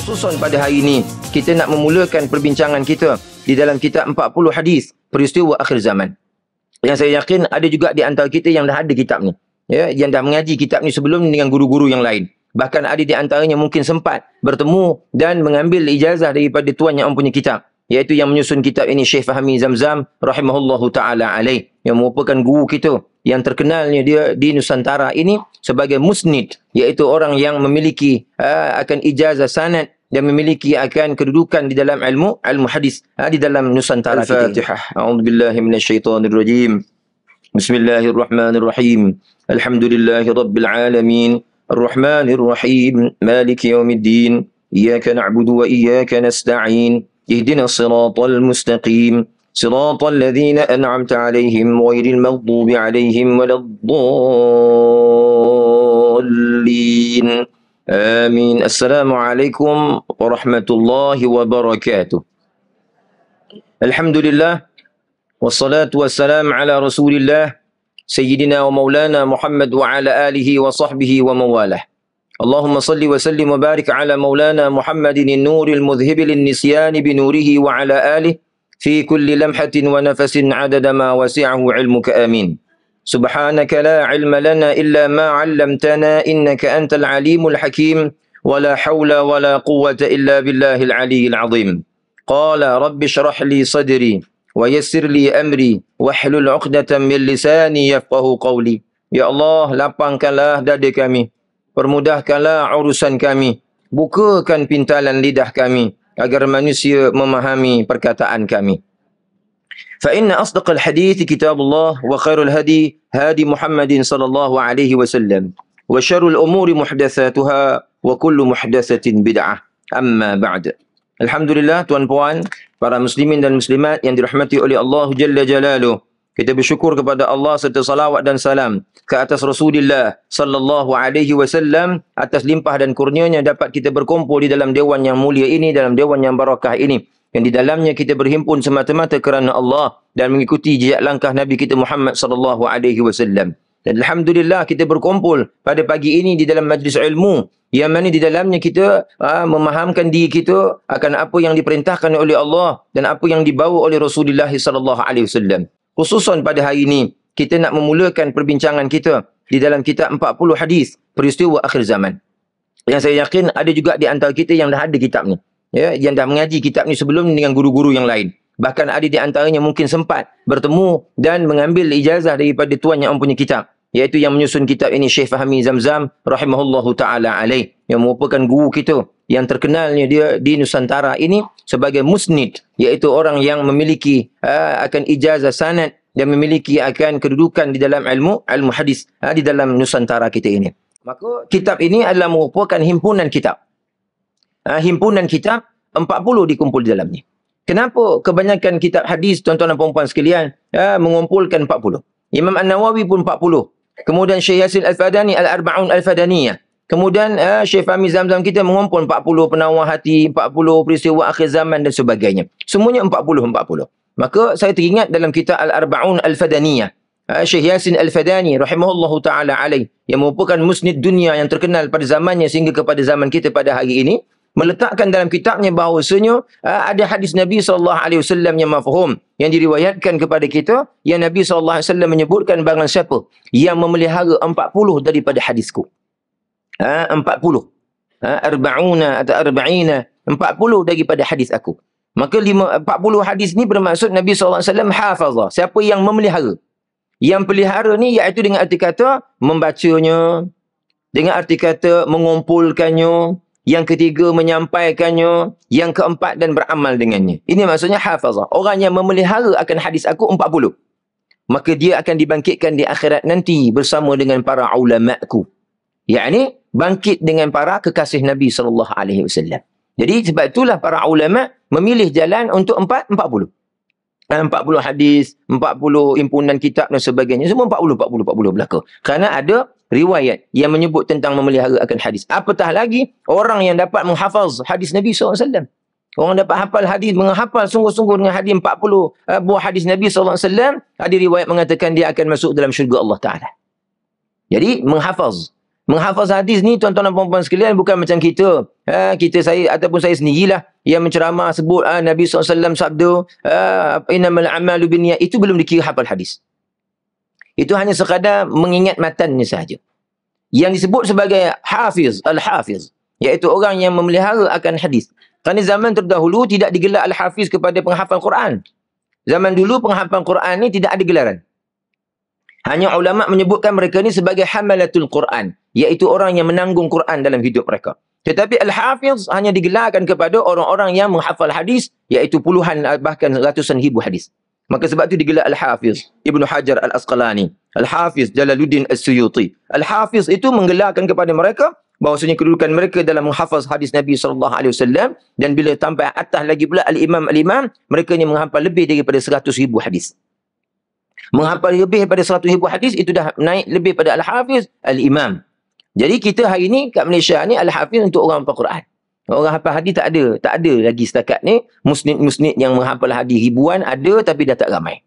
Khususan pada hari ini, kita nak memulakan perbincangan kita di dalam kitab 40 hadis peristiwa akhir zaman. Yang saya yakin ada juga di antara kita yang dah ada kitab ni. Ya, yang dah mengaji kitab ni sebelum ni dengan guru-guru yang lain. Bahkan ada di antaranya mungkin sempat bertemu dan mengambil ijazah daripada tuan yang mempunyai kitab. Iaitu yang menyusun kitab ini Syekh Fahmi Zamzam rahimahullahu ta'ala alaih. Yang merupakan guru kita. Yang terkenalnya dia di Nusantara ini sebagai musnid. Iaitu orang yang memiliki akan ijazah sanad dan memiliki akan kedudukan di dalam ilmu hadis di dalam Nusantara. Al-Fatihah. A'udzubillahi minasyaitonirrajim. Bismillahirrahmanirrahim. Alhamdulillahi rabbil alamin. Ar-Rahmanirrahim. Maliki yaumiddin. Iyyaka na'budu wa iyyaka nasta'in. Ihdinas siratal mustaqim. Siratal ladzina an'amta 'alaihim ghairil maghdubi 'alaihim waladdallin. Amin. Assalamualaikum warahmatullahi wabarakatuh. Alhamdulillah. Wassalatu wassalam ala rasulillah. Sayyidina wa maulana Muhammad wa ala alihi wa sahbihi wa mawalah. Allahumma salli wa sallim wa barik ala maulana Muhammadin nuril mudhhibil nisyani binurihi wa ala alihi fi kulli lamhatin wa nafasin adada ma wasi'ahu ilmuka amin. Subhanaka la ilma lana illa ma 'allamtana innaka antal alimul hakim wa la hawla wa la quwwata illa billahil aliyyil azim. Qala rabbi shrah li sadri wa yassir li amri wahlul 'uqdatam min lisani yafqahu qawli. Ya Allah, lapangkanlah dada kami, permudahkanlah urusan kami, bukakan pintalan lidah kami agar manusia memahami perkataan kami. Fa inna asdaqal hadits kitabullah wa khairul hadi hadi Muhammadin sallallahu alaihi wasallam wa syarrul umuri muhdatsatuha wa kullu muhdatsatin bid'ah. Amma ba'd. Alhamdulillah, tuan-puan, para muslimin dan muslimat yang dirahmati oleh Allah Jalla Jalaluh. Kita bersyukur kepada Allah serta salawat dan salam ke atas Rasulullah sallallahu alaihi wasallam atas limpah dan kurnianya dapat kita berkumpul di dalam dewan yang mulia ini, dalam dewan yang barakah ini, yang di dalamnya kita berhimpun semata-mata kerana Allah dan mengikuti jejak langkah Nabi kita Muhammad sallallahu alaihi wasallam. Dan alhamdulillah kita berkumpul pada pagi ini di dalam majlis ilmu yang mana di dalamnya kita memahamkan diri kita akan apa yang diperintahkan oleh Allah dan apa yang dibawa oleh Rasulullah sallallahu alaihi wasallam. Khususan pada hari ini, kita nak memulakan perbincangan kita di dalam kitab 40 hadis peristiwa akhir zaman. Yang saya yakin ada juga di antara kita yang dah ada kitab ni. Ya, yang dah mengaji kitab ni sebelum ni dengan guru-guru yang lain. Bahkan ada di antaranya mungkin sempat bertemu dan mengambil ijazah daripada tuan yang mempunyai kitab. Iaitu yang menyusun kitab ini Syekh Fahmi Zamzam rahimahullahu ta'ala alaih. Yang merupakan guru kita. Yang terkenalnya dia di Nusantara ini sebagai musnid. Iaitu orang yang memiliki akan ijazah sanad dan memiliki akan kedudukan di dalam ilmu hadis di dalam Nusantara kita ini. Maka kitab ini adalah merupakan himpunan kitab. Himpunan kitab 40 dikumpul di dalamnya. Kenapa kebanyakan kitab hadis, tuan-tuan dan puan-puan sekalian, mengumpulkan 40? Imam An-Nawawi pun 40. Kemudian Syekh Yasin Al-Fadani Al-Arba'un Al-Fadaniyah. Kemudian Syekh Fahmi Zamzam kita mengumpul 40 penawar hati, 40 peristiwa akhir zaman dan sebagainya. Semuanya 40. Maka saya teringat dalam kitab Al-Arba'un Al-Fadaniyah. Syekh Yasin Al-Fadani rahimahullahu ta'ala alaih. Yang merupakan musnid dunia yang terkenal pada zamannya sehingga kepada zaman kita pada hari ini. Meletakkan dalam kitabnya bahawasanya ada hadis Nabi SAW yang mafhum. Yang diriwayatkan kepada kita. Yang Nabi SAW menyebutkan barang siapa yang memelihara 40 daripada hadisku. 40. Arba'una atau arba'ina. 40 daripada hadis aku. Maka 40 hadis ni bermaksud Nabi SAW hafazah. Siapa yang memelihara. Yang pelihara ni iaitu dengan arti kata membacanya. Dengan arti kata mengumpulkannya. Yang ketiga menyampaikannya. Yang keempat dan beramal dengannya. Ini maksudnya hafazah. Orang yang memelihara akan hadis aku 40. Maka dia akan dibangkitkan di akhirat nanti bersama dengan para ulamaku. Yakni bangkit dengan para kekasih Nabi SAW. Jadi sebab itulah para ulama memilih jalan untuk 40 hadis, 40 impunan kitab dan sebagainya. Semua 40 belaka. Kerana ada riwayat yang menyebut tentang memelihara akan hadis. Apatah lagi orang yang dapat menghafaz hadis Nabi SAW. Orang dapat hafal hadis, menghafal sungguh-sungguh dengan hadis 40 buah hadis Nabi SAW. Ada riwayat mengatakan dia akan masuk dalam syurga Allah Ta'ala. Jadi menghafaz. Menghafaz hadis ni tuan-tuan dan puan-puan sekalian bukan macam kita. Saya ataupun saya sendirilah yang menceramah sebut Nabi SAW sabda innamal a'malu binniyat, itu belum dikira hafal hadis. Itu hanya sekadar mengingat matannya sahaja. Yang disebut sebagai hafiz, al-hafiz, iaitu orang yang memelihara akan hadis. Kerana zaman terdahulu tidak digelar al-hafiz kepada penghafal Quran. Zaman dulu penghafal Quran ni tidak ada gelaran. Hanya ulama menyebutkan mereka ni sebagai hamalatul Quran, iaitu orang yang menanggung Quran dalam hidup mereka. Tetapi al-hafiz hanya digelarkan kepada orang-orang yang menghafal hadis, iaitu puluhan bahkan ratusan ribu hadis. Maka sebab itu digelar al-hafiz. Ibnu Hajar al-Asqalani, al-hafiz Jalaluddin as-Suyuti. Al-hafiz itu menggelarkan kepada mereka bahawasanya kedudukan mereka dalam menghafaz hadis Nabi SAW, dan bila sampai atas lagi pula al-imam, mereka ni menghafal lebih daripada 100,000 hadis. Menghafal lebih daripada 100,000 hadis, itu dah naik lebih pada al-hafiz, al-imam. Jadi kita hari ni kat Malaysia ni al-hafiz untuk orang hafal Quran. Orang hafal hadis tak ada lagi setakat ni. Musnid yang menghafal hadis ribuan ada, tapi dah tak ramai.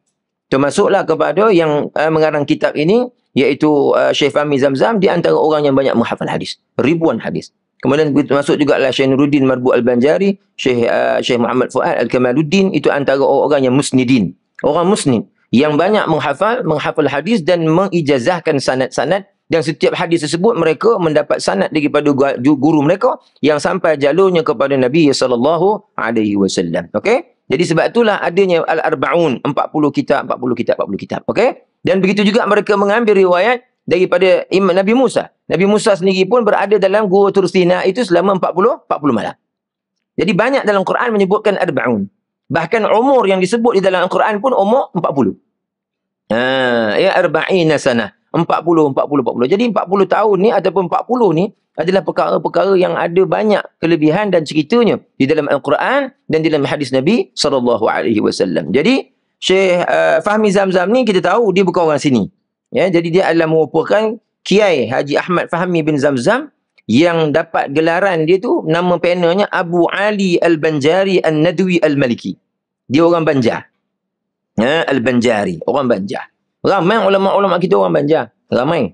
Termasuklah kepada yang mengarang kitab ini, iaitu Syekh Fahmi Zamzam, dia antara orang yang banyak menghafal hadis, ribuan hadis. Kemudian masuk juga Syekh Nuruddin Marbu Al-Banjari, Syekh Muhammad Fuad Al-Kamaluddin, itu antara orang yang musnidin, orang musnid yang banyak menghafal hadis dan mengijazahkan sanad-sanad, dan setiap hadis tersebut mereka mendapat sanad daripada guru mereka yang sampai jalurnya kepada Nabi sallallahu alaihi wasallam. Okey? Jadi sebab itulah adanya al-arba'un, 40 kitab. Okey? Dan begitu juga mereka mengambil riwayat daripada Imam Nabi Musa. Nabi Musa sendiri pun berada dalam Gua Tur Sina itu selama 40 malam. Jadi banyak dalam Quran menyebutkan arba'un. Bahkan umur yang disebut di dalam Al-Quran pun umur 40. Arba'ina sanah. 40. Jadi 40 tahun ni ataupun 40 ni adalah perkara-perkara yang ada banyak kelebihan dan ceritanya di dalam Al-Quran dan di dalam hadis Nabi SAW. Jadi Syekh Fahmi Zamzam ni kita tahu dia bukan orang sini. Ya, jadi dia adalah merupakan Kiai Haji Ahmad Fahmi bin Zamzam, yang dapat gelaran dia tu, nama panelnya Abu Ali Al-Banjari An-Nadwi Al-Maliki. Dia orang Banjar. Al-Banjari, orang Banjar. Ramai ulama-ulama kita orang Banjar. Ramai.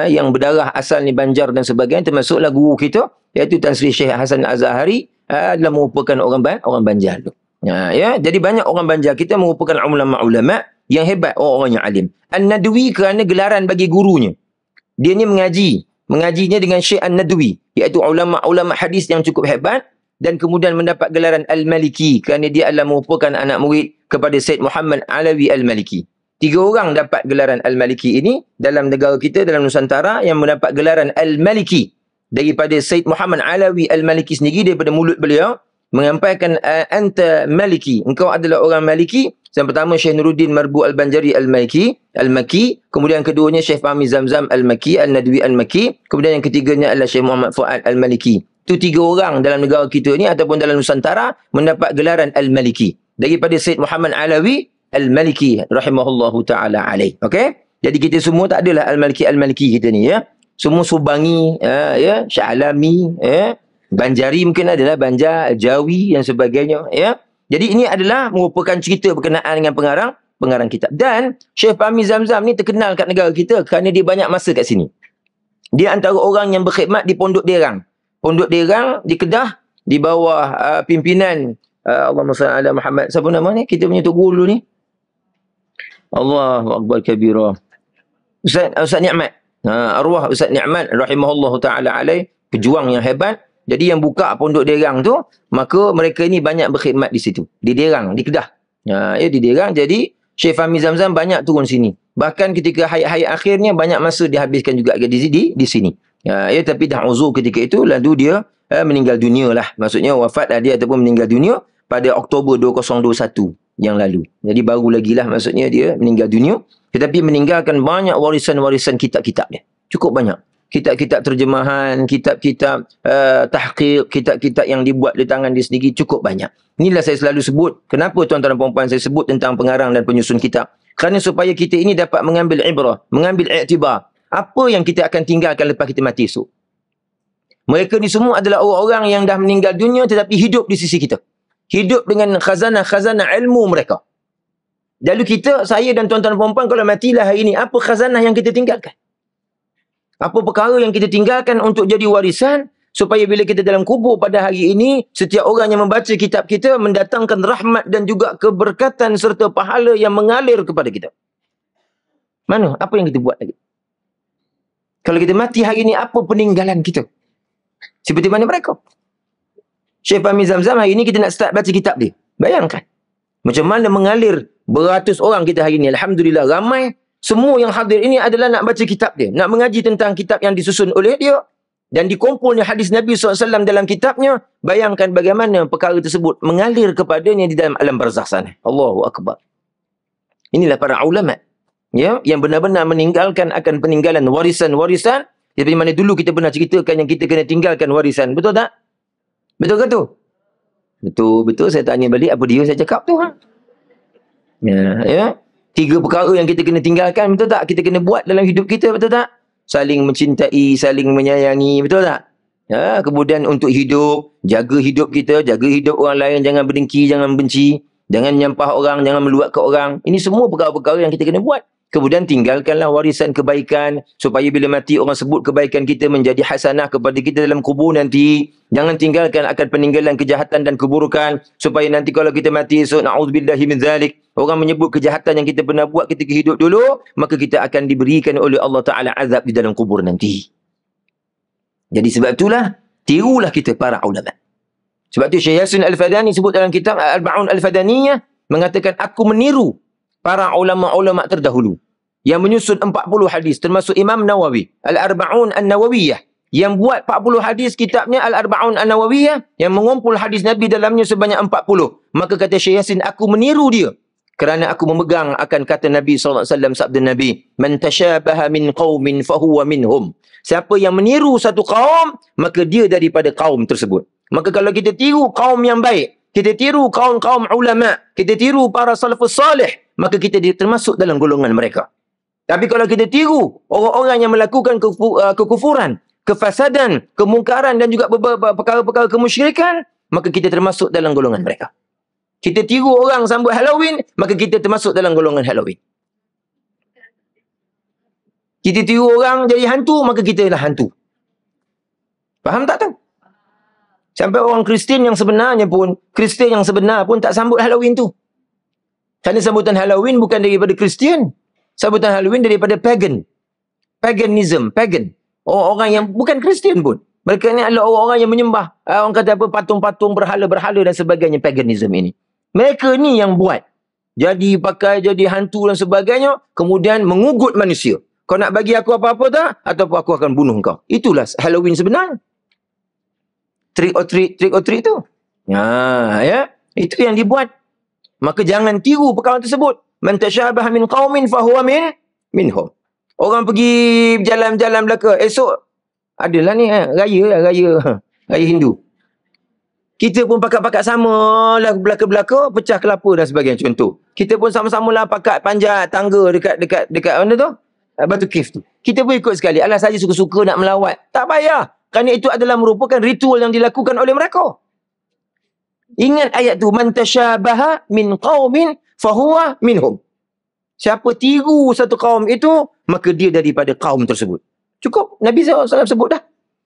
Yang berdarah asal ni Banjar dan sebagainya, termasuklah guru kita, iaitu Tan Sri Syekh Hasan Azhari, adalah merupakan orang Banjar tu. Jadi banyak orang Banjar kita merupakan ulama-ulama yang hebat, orang-orang yang alim. An-Nadwi kerana gelaran bagi gurunya. Dia ni mengajinya dengan Syekh An-Nadwi, iaitu ulama-ulama hadis yang cukup hebat, dan kemudian mendapat gelaran Al-Maliki kerana dia adalah merupakan anak murid kepada Said Muhammad Alawi Al-Maliki. 3 orang dapat gelaran Al-Maliki ini dalam negara kita, dalam Nusantara, yang mendapat gelaran Al-Maliki daripada Said Muhammad Alawi Al-Maliki sendiri, daripada mulut beliau menyampaikan anta Maliki, engkau adalah orang Maliki. Yang pertama Syekh Nuruddin Marbu Al-Banjari Al-Maki, kemudian keduanya Syekh Fahmi Zamzam Al-Maki, Al-Nadwi Al-Maki, kemudian yang ketiganya adalah Syekh Muhammad Fuad Al-Maliki. Itu 3 orang dalam negara kita ni ataupun dalam Nusantara mendapat gelaran Al-Maliki daripada Said Muhammad Alawi Al-Maliki rahimahullahu ta'ala alaih. Okey? Jadi kita semua tak adalah Al-Maliki kita ni, ya. Semua Subangi, Shah Alami, Banjari mungkin adalah Banjar, Jawi dan sebagainya, ya. Jadi ini adalah merupakan cerita berkenaan dengan pengarang kitab. Dan Syekh Fahmi Zamzam ni terkenal kat negara kita kerana dia banyak masa kat sini. Dia antara orang yang berkhidmat di Pondok Derang. Pondok Derang di Kedah, di bawah pimpinan Allahumma salli ala Muhammad. Siapa nama ni? Kita punya Tok Guru dulu ni. Allahu Akbar kabira. Ustaz Ni'mat. Arwah Ustaz Ni'mat rahimahullahu ta'ala alaih. Pejuang yang hebat. Jadi yang buka Pondok Derang tu, maka mereka ni banyak berkhidmat di situ. Di Derang, di Kedah. Di Derang. Jadi Syekh Fahmi Zamzam banyak turun sini. Bahkan ketika hayat-hayat akhirnya banyak masa dihabiskan juga di sini. Tapi dah uzur ketika itu, lalu dia meninggal dunia lah. Maksudnya wafat dia ataupun meninggal dunia pada Oktober 2021 yang lalu. Jadi baru lagi lah maksudnya dia meninggal dunia. Tetapi meninggalkan banyak warisan-warisan kitab-kitab dia. Cukup banyak. Kitab-kitab terjemahan, kitab-kitab tahqiq, kitab-kitab yang dibuat di tangan dia sendiri, cukup banyak. Inilah saya selalu sebut, kenapa tuan-tuan dan puan-puan saya sebut tentang pengarang dan penyusun kitab. Kerana supaya kita ini dapat mengambil ibrah, mengambil iktibar. Apa yang kita akan tinggalkan lepas kita mati esok. Mereka ni semua adalah orang-orang yang dah meninggal dunia tetapi hidup di sisi kita. Hidup dengan khazanah-khazanah ilmu mereka. Lalu kita, saya dan tuan-tuan dan puan-puan, kalau matilah hari ini, apa khazanah yang kita tinggalkan? Apa perkara yang kita tinggalkan untuk jadi warisan, supaya bila kita dalam kubur pada hari ini, setiap orang yang membaca kitab kita mendatangkan rahmat dan juga keberkatan serta pahala yang mengalir kepada kita. Mana? Apa yang kita buat lagi? Kalau kita mati hari ini, apa peninggalan kita? Seperti mana mereka? Syekh Fahmi Zamzam hari ini kita nak start baca kitab dia. Bayangkan. Macam mana mengalir beratus orang kita hari ini. Alhamdulillah ramai. Semua yang hadir ini adalah nak baca kitab dia. Nak mengaji tentang kitab yang disusun oleh dia. Dan dikumpulnya hadis Nabi SAW dalam kitabnya. Bayangkan bagaimana perkara tersebut mengalir kepadanya di dalam alam barzakh sana. Allahu Akbar. Inilah para ulama. Ya, yang benar-benar meninggalkan akan peninggalan warisan-warisan. Seperti mana dulu kita pernah ceritakan yang kita kena tinggalkan warisan. Betul tak? Betul ke tu? Betul. Saya tanya balik apa dia saya cakap tu. Ya. 3 perkara yang kita kena tinggalkan. Betul tak? Kita kena buat dalam hidup kita. Betul tak? Saling mencintai, saling menyayangi, betul tak? Ya, kemudian untuk hidup, jaga hidup kita, jaga hidup orang lain, jangan berdengki, jangan benci, jangan nyampah orang, jangan meluat ke orang. Ini semua perkara-perkara yang kita kena buat. Kemudian tinggalkanlah warisan kebaikan, supaya bila mati orang sebut kebaikan kita menjadi hasanah kepada kita dalam kubur nanti. Jangan tinggalkan akan peninggalan kejahatan dan keburukan, supaya nanti kalau kita mati esok, na'udzubillahi min dzalik, orang menyebut kejahatan yang kita pernah buat ketika hidup dulu, maka kita akan diberikan oleh Allah Ta'ala azab di dalam kubur nanti. Jadi sebab itulah, tirulah kita para ulama. Sebab itu Syekh Yasin Al-Fadani sebut dalam kitab Al-Arba'un Al-Fadaniyah, mengatakan aku meniru para ulama-ulama terdahulu yang menyusun 40 hadis, termasuk Imam Nawawi, Al-Arba'un An-Nawawiyah, yang buat 40 hadis kitabnya Al-Arba'un An-Nawawiyah, yang mengumpul hadis Nabi dalamnya sebanyak 40. Maka kata Syekh Yasin, aku meniru dia kerana aku memegang akan kata Nabi SAW, sabda Nabi, man tashabaha min qaumin fahuwa minhum. Siapa yang meniru satu kaum, maka dia daripada kaum tersebut. Maka kalau kita tiru kaum yang baik, kita tiru kaum-kaum ulama, kita tiru para salafus salih, maka kita termasuk dalam golongan mereka. Tapi kalau kita tiru orang-orang yang melakukan kekufuran, kefasadan, kemungkaran dan juga perkara-perkara kemusyrikan, maka kita termasuk dalam golongan mereka. Kita tiru orang sambut Halloween, maka kita termasuk dalam golongan Halloween. Kita tiru orang jadi hantu, maka kita adalah hantu. Faham tak tu? Sampai orang Kristian yang sebenarnya pun, Kristian yang sebenar pun tak sambut Halloween tu. Kerana sambutan Halloween bukan daripada Kristian. Sambutan Halloween daripada pagan. Paganism, pagan. Orang-orang yang bukan Kristian pun. Mereka ni adalah orang-orang yang menyembah. Orang kata apa, patung-patung, berhala-berhala dan sebagainya, paganism ini. Mereka ni yang buat. Jadi pakai, jadi hantu dan sebagainya. Kemudian mengugut manusia. Kau nak bagi aku apa-apa tak? Ataupun aku akan bunuh kau. Itulah Halloween sebenar. Trick or treat tu. Ya. Itu yang dibuat. Maka jangan tiru perkara tersebut. Man tashabaha min qaumin fahuwa minhum. Orang pergi jalan-jalan belaka. Esok adalah ni raya Hindu. Kita pun pakat-pakat sama lah belaka-belaka, pecah kelapa dan sebagainya contoh. Kita pun sama-sama lah pakat panjat tangga dekat mana tu? Batu Kif tu. Kita pun ikut sekali. Alah saja suka-suka nak melawat. Tak payah. Kerana itu adalah merupakan ritual yang dilakukan oleh mereka. Ingat ayat tu, man tashabaha min qaumin fahuwa minhum. Siapa tiru satu kaum itu, maka dia daripada kaum tersebut. Cukup. Nabi SAW sebut dah.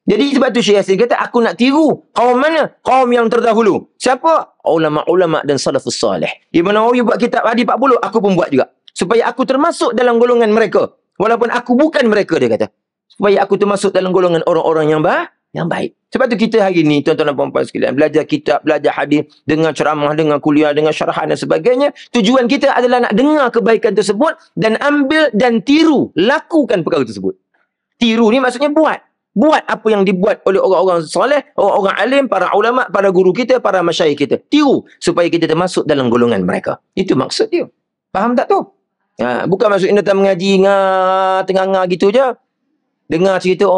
Jadi sebab tu Syekh Yasin kata, aku nak tiru kaum mana? Kaum yang terdahulu. Siapa? Ulama-ulama dan salafus salih. Ibn Nawawi buat kitab hadis 40, aku pun buat juga. Supaya aku termasuk dalam golongan mereka. Walaupun aku bukan mereka, dia kata. Supaya aku termasuk dalam golongan orang-orang yang baik. Sebab tu kita hari ni, tuan-tuan dan puan-puan sekalian, belajar kitab, belajar hadis, dengar ceramah, dengar kuliah, dengar syarahan dan sebagainya. Tujuan kita adalah nak dengar kebaikan tersebut dan ambil dan tiru, lakukan perkara tersebut. Tiru ni maksudnya buat. Buat apa yang dibuat oleh orang-orang soleh, orang-orang alim, para ulama, para guru kita, para masyayikh kita. Tiru supaya kita termasuk dalam golongan mereka. Itu maksud dia. Faham tak tu? Bukan maksudnya datang mengaji tengah-tengah gitu je. Dengar cerita,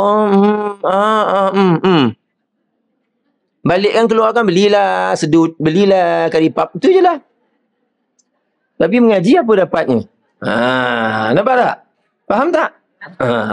balik kan keluarkan, belilah sedut, belilah karipap. Itu je lah. Tapi mengaji apa dapatnya? Nampak tak? Faham tak?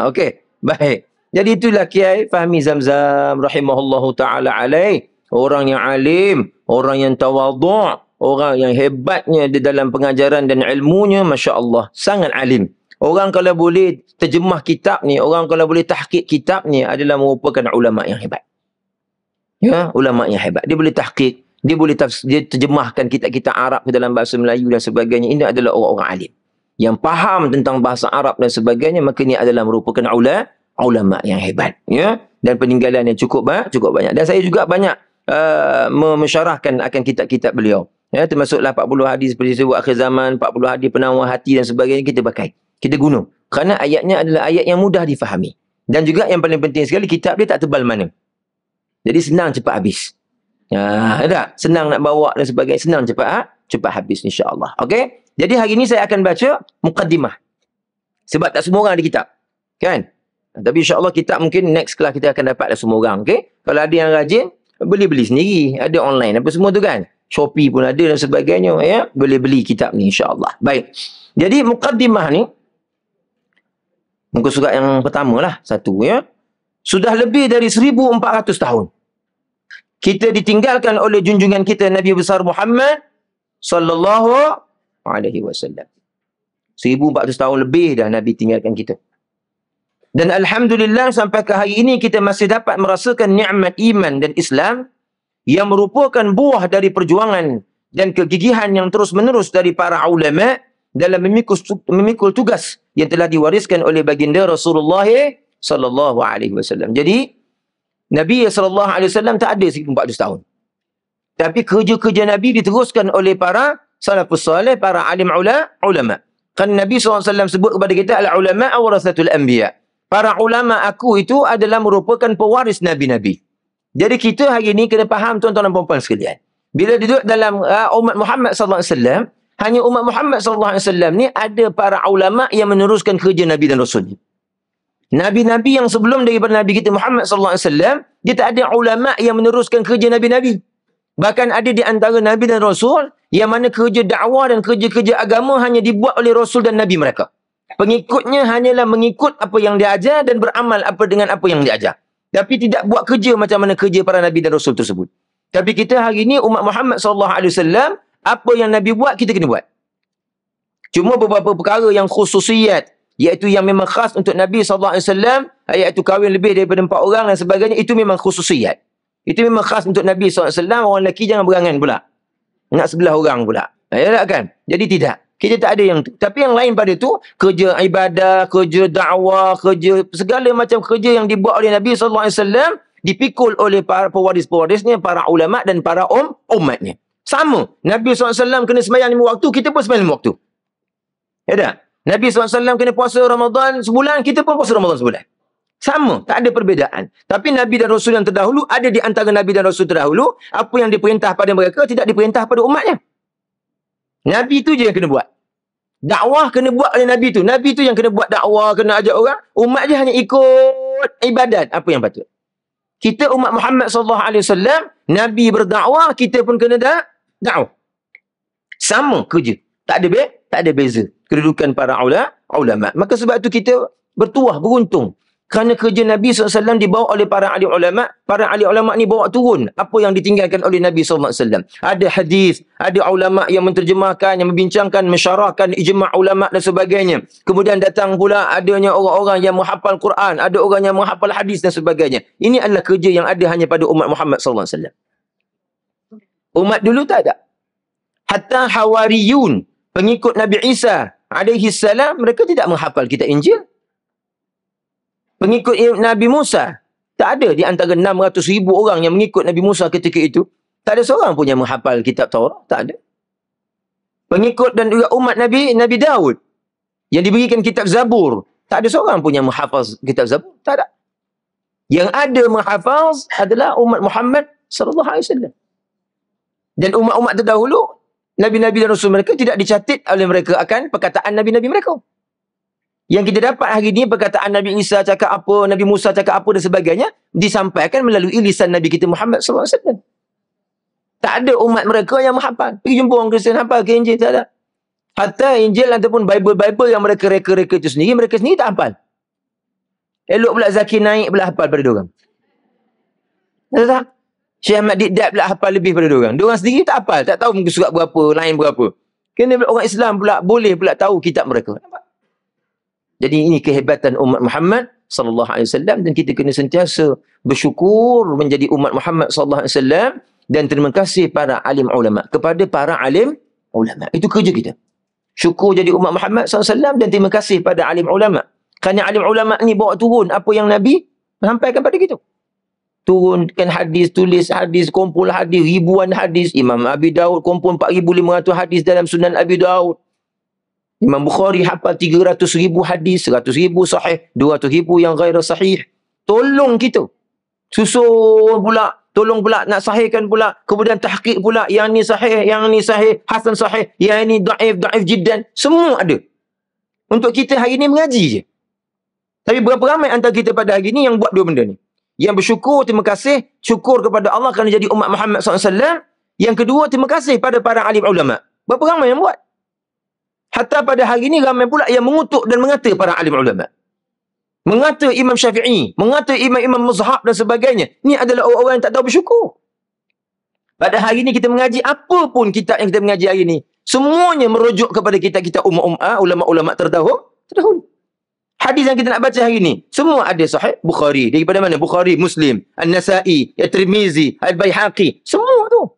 Okey. Baik. Jadi itulah Kiai Fahmi Zamzam rahimahullahu ta'ala alaih. Orang yang alim, orang yang tawadhu', orang yang hebatnya di dalam pengajaran dan ilmunya, Masya Allah, sangat alim. Orang kalau boleh terjemah kitab ni, orang kalau boleh tahqiq kitab ni adalah merupakan ulama yang hebat. Ya, ulama yang hebat. Dia boleh tahqiq, dia boleh dia terjemahkan kitab-kitab Arab ke dalam bahasa Melayu dan sebagainya. Ini adalah orang-orang alim yang faham tentang bahasa Arab dan sebagainya, maka ini adalah merupakan ulama yang hebat, ya. Dan peninggalan yang cukup banyak. Dan saya juga banyak mensyarahkan akan kitab-kitab beliau. Ya, termasuklah 40 hadis seperti sebut akhir zaman, 40 hadis penawar hati dan sebagainya, kita pakai. Kita guna. Kerana ayatnya adalah ayat yang mudah difahami. Dan juga yang paling penting sekali, kitab dia tak tebal mana. Jadi senang cepat habis. Tak? Senang nak bawa dan sebagainya. Senang cepat habis insya-Allah. Okey? Jadi hari ini saya akan baca muqaddimah. Sebab tak semua orang ada kitab. Kan? Tapi insya-Allah kitab mungkin next kelas kita akan dapat semua orang. Okey? Kalau ada yang rajin, beli sendiri. Ada online. Apa semua tu kan? Shopee pun ada dan sebagainya. Ya? Boleh beli kitab ni insya-Allah. Baik. Jadi muqaddimah ni, muka surat yang pertama lah. Satu, ya. Sudah lebih dari 1400 tahun kita ditinggalkan oleh junjungan kita Nabi besar Muhammad sallallahu alaihi wasallam. 1400 tahun lebih dah Nabi tinggalkan kita. Dan alhamdulillah sampai ke hari ini kita masih dapat merasakan nikmat iman dan Islam yang merupakan buah dari perjuangan dan kegigihan yang terus-menerus dari para ulama dalam memikul tugas yang telah diwariskan oleh baginda Rasulullah sallallahu alaihi wasallam. Jadi Nabi sallallahu alaihi wasallam tak ada 1400 tahun. Tapi kerja-kerja Nabi diteruskan oleh para salafus salih, para alim ulama. Kan Nabi sallallahu alaihi wasallam sebut kepada kita al-ulama warasatul anbiya. Para ulama aku itu adalah merupakan pewaris nabi-nabi. Jadi kita hari ini kena faham tuan-tuan dan puan-puan sekalian. Bila duduk dalam umat Muhammad sallallahu alaihi wasallam, hanya umat Muhammad sallallahu alaihi wasallam ni ada para ulama yang meneruskan kerja Nabi dan Rasul. Nabi-nabi yang sebelum daripada Nabi kita Muhammad sallallahu alaihi wasallam, dia tak ada ulama yang meneruskan kerja nabi-nabi. Bahkan ada di antara nabi dan rasul yang mana kerja dakwah dan kerja-kerja agama hanya dibuat oleh rasul dan nabi mereka. Pengikutnya hanyalah mengikut apa yang dia ajar dan beramal dengan apa yang dia ajar. Tapi tidak buat kerja macam mana kerja para nabi dan rasul tersebut. Tapi kita hari ini umat Muhammad sallallahu alaihi wasallam, apa yang nabi buat kita kena buat. Cuma beberapa perkara yang khususiyat, iaitu yang memang khas untuk Nabi SAW, iaitu kahwin lebih daripada 4 orang dan sebagainya, itu memang khususiyat. Itu memang khas untuk Nabi SAW. Orang lelaki jangan berangan pula. Nak sebelah orang pula. Ya tak kan? Jadi tidak. Kita tak ada yang tu. Tapi yang lain pada tu, kerja ibadah, kerja dakwah, kerja, segala macam kerja yang dibuat oleh Nabi SAW, dipikul oleh para pewaris-pewarisnya, para ulama' dan para umatnya. Sama. Nabi SAW kena sembahyang 5 waktu, kita pun sembahyang 5 waktu. Ya tak? Nabi SAW kena puasa Ramadan sebulan, kita pun puasa Ramadan sebulan. Sama, tak ada perbezaan. Tapi Nabi dan Rasul yang terdahulu, ada di antara Nabi dan Rasul terdahulu, apa yang diperintah pada mereka, tidak diperintah pada umatnya. Nabi tu je yang kena buat. Dakwah kena buat oleh Nabi tu. Nabi tu yang kena buat dakwah, kena ajak orang. Umat je hanya ikut ibadat. Apa yang patut. Kita umat Muhammad SAW, Nabi berdakwah, kita pun kena dakwah. Sama kerja. Tak ada beza. Kedudukan para ulama. Maka sebab itu kita bertuah, beruntung. Kerana kerja Nabi SAW dibawa oleh para ahli ulama. Para ahli ulama ni bawa turun apa yang ditinggalkan oleh Nabi SAW. Ada hadis, ada ulama yang menterjemahkan, yang membincangkan, mensyarahkan ijma' ulama dan sebagainya. Kemudian datang pula adanya orang-orang yang menghafal Quran, ada orang yang menghafal hadis dan sebagainya. Ini adalah kerja yang ada hanya pada umat Muhammad SAW. Umat dulu tak ada. Hatta Hawariyun, pengikut Nabi Isa alaihi salam, mereka tidak menghafal kitab Injil. Pengikut Nabi Musa, tak ada di antara 600,000 orang yang mengikut Nabi Musa ketika itu, tak ada seorang pun yang menghafal kitab Taurat, tak ada. Pengikut dan juga umat Nabi Daud yang diberikan kitab Zabur, tak ada seorang pun yang menghafaz kitab Zabur, tak ada. Yang ada menghafaz adalah umat Muhammad sallallahu alaihi wasallam. Dan umat-umat terdahulu, Nabi-Nabi dan Rasul mereka tidak dicatat oleh mereka akan perkataan Nabi-Nabi mereka. Yang kita dapat hari ini, perkataan Nabi Isa cakap apa, Nabi Musa cakap apa dan sebagainya, disampaikan melalui lisan Nabi kita Muhammad SAW. Tak ada umat mereka yang menghafal. Pergi jumpa orang Kristian hafal ke Injil, tak ada. Hatta Injil ataupun Bible yang mereka reka-reka itu sendiri, mereka sendiri tak hafal. Elok pula Zakir Naik pula hafal pada diorang. Tak? Syekh Ahmad Didat pula hafal lebih pada diorang. Diorang sendiri tak hafal, tak tahu muka surat berapa, lain berapa. Kena orang Islam pula boleh pula tahu kitab mereka. Nampak? Jadi ini kehebatan umat Muhammad sallallahu alaihi wasallam, dan kita kena sentiasa bersyukur menjadi umat Muhammad sallallahu alaihi wasallam, dan terima kasih para alim ulama, kepada para alim ulama. Itu kerja kita. Syukur jadi umat Muhammad sallallahu alaihi wasallam, dan terima kasih pada alim ulama. Kerana alim ulama ni bawa turun apa yang Nabi sampaikan pada kita. Turunkan hadis, tulis hadis, kumpul hadis, ribuan hadis. Imam Abi Daud kumpul 4,500 hadis dalam Sunan Abi Daud. Imam Bukhari hafal 300,000 hadis, 100,000 sahih, 200,000 yang ghair sahih. Tolong kita. Susun pula, tolong pula nak sahihkan pula. Kemudian tahqiq pula, yang ni sahih, hasan sahih, yang ni daif jiddan. Semua ada. Untuk kita hari ni mengaji je. Tapi berapa ramai antara kita pada hari ni yang buat dua benda ni? Yang bersyukur, terima kasih, syukur kepada Allah kerana jadi umat Muhammad SAW. Yang kedua, terima kasih pada para alim ulama. Berapa ramai yang buat? Hatta pada hari ini ramai pula yang mengutuk dan mengata para alim ulama. Mengata Imam Syafi'i, mengata imam-imam mazhab dan sebagainya. Ini adalah orang-orang yang tak tahu bersyukur. Pada hari ini kita mengaji apa pun kitab yang kita mengaji hari ini, semuanya merujuk kepada kitab-kitab ulama-ulama terdahulu. Hadis yang kita nak baca hari ini, semua ada sahih Bukhari. Daripada mana? Bukhari, Muslim, An-Nasa'i, At-Tirmizi, Al-Baihaqi. Semua tu.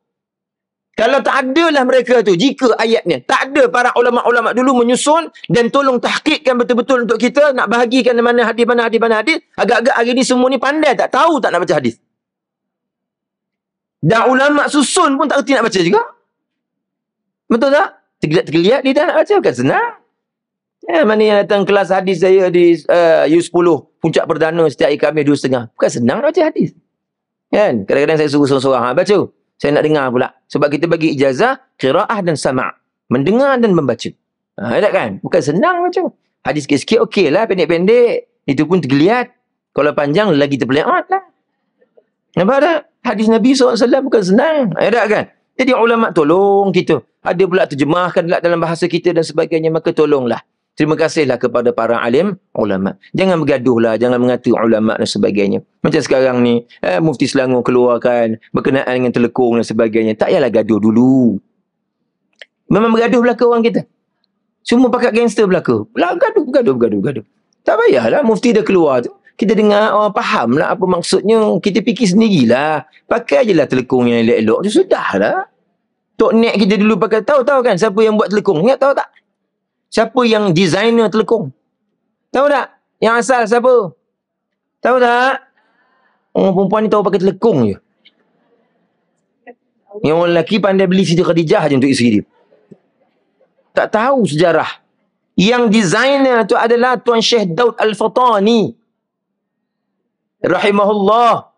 Kalau tak adalah mereka tu, jika ayatnya, tak ada para ulama-ulama dulu menyusun dan tolong tahqiqkan betul-betul untuk kita, nak bahagikan mana hadis, agak-agak hari ni semua ni pandai, tak tahu tak nak baca hadis. Dan ulama susun pun tak erti nak baca juga. Betul tak? Tergeliat dia tak nak baca, bukan senang. Mana yang datang kelas hadis saya di U10, puncak perdana setiap hari Khamis 2.30. Bukan senang nak baca hadis. Kan? Kadang-kadang saya suruh seorang-seorang, baca. Saya nak dengar pula. Sebab kita bagi ijazah, qiraah dan sama'. Mendengar dan membaca. Tak kan? Bukan senang baca. Hadis sikit-sikit okey lah, pendek-pendek. Itu pun tergeliat. Kalau panjang, lagi terpeleot lah. Nampak tak? Hadis Nabi SAW bukan senang. Tak kan? Jadi ulama tolong kita. Ada pula terjemahkan dalam bahasa kita dan sebagainya. Maka tolonglah. Terima kasihlah kepada para alim ulama. Jangan bergaduhlah, jangan mengata ulama dan sebagainya. Macam sekarang ni, Mufti Selangor keluarkan berkenaan dengan telekung dan sebagainya. Tak payahlah gaduh dulu. Memang bergaduh belaka orang kita. Semua pakat gangster belaka. Gaduh. Tak payahlah, Mufti dah keluar tu. Kita dengar, faham lah apa maksudnya. Kita fikir sendirilah. Pakai je lah telekung yang elok-elok. Tu sudahlah. Tok Nek kita dulu pakai, tahu kan siapa yang buat telekung? Ingat tahu tak? Siapa yang designer telekung? Tahu tak? Yang asal siapa? Tahu tak? Orang perempuan ni tahu pakai telekung je. Yang orang lelaki pandai beli Siti Khadijah je untuk isteri dia. Tak tahu sejarah. Yang designer tu adalah Tuan Syekh Daud Al-Fatani. Rahimahullah.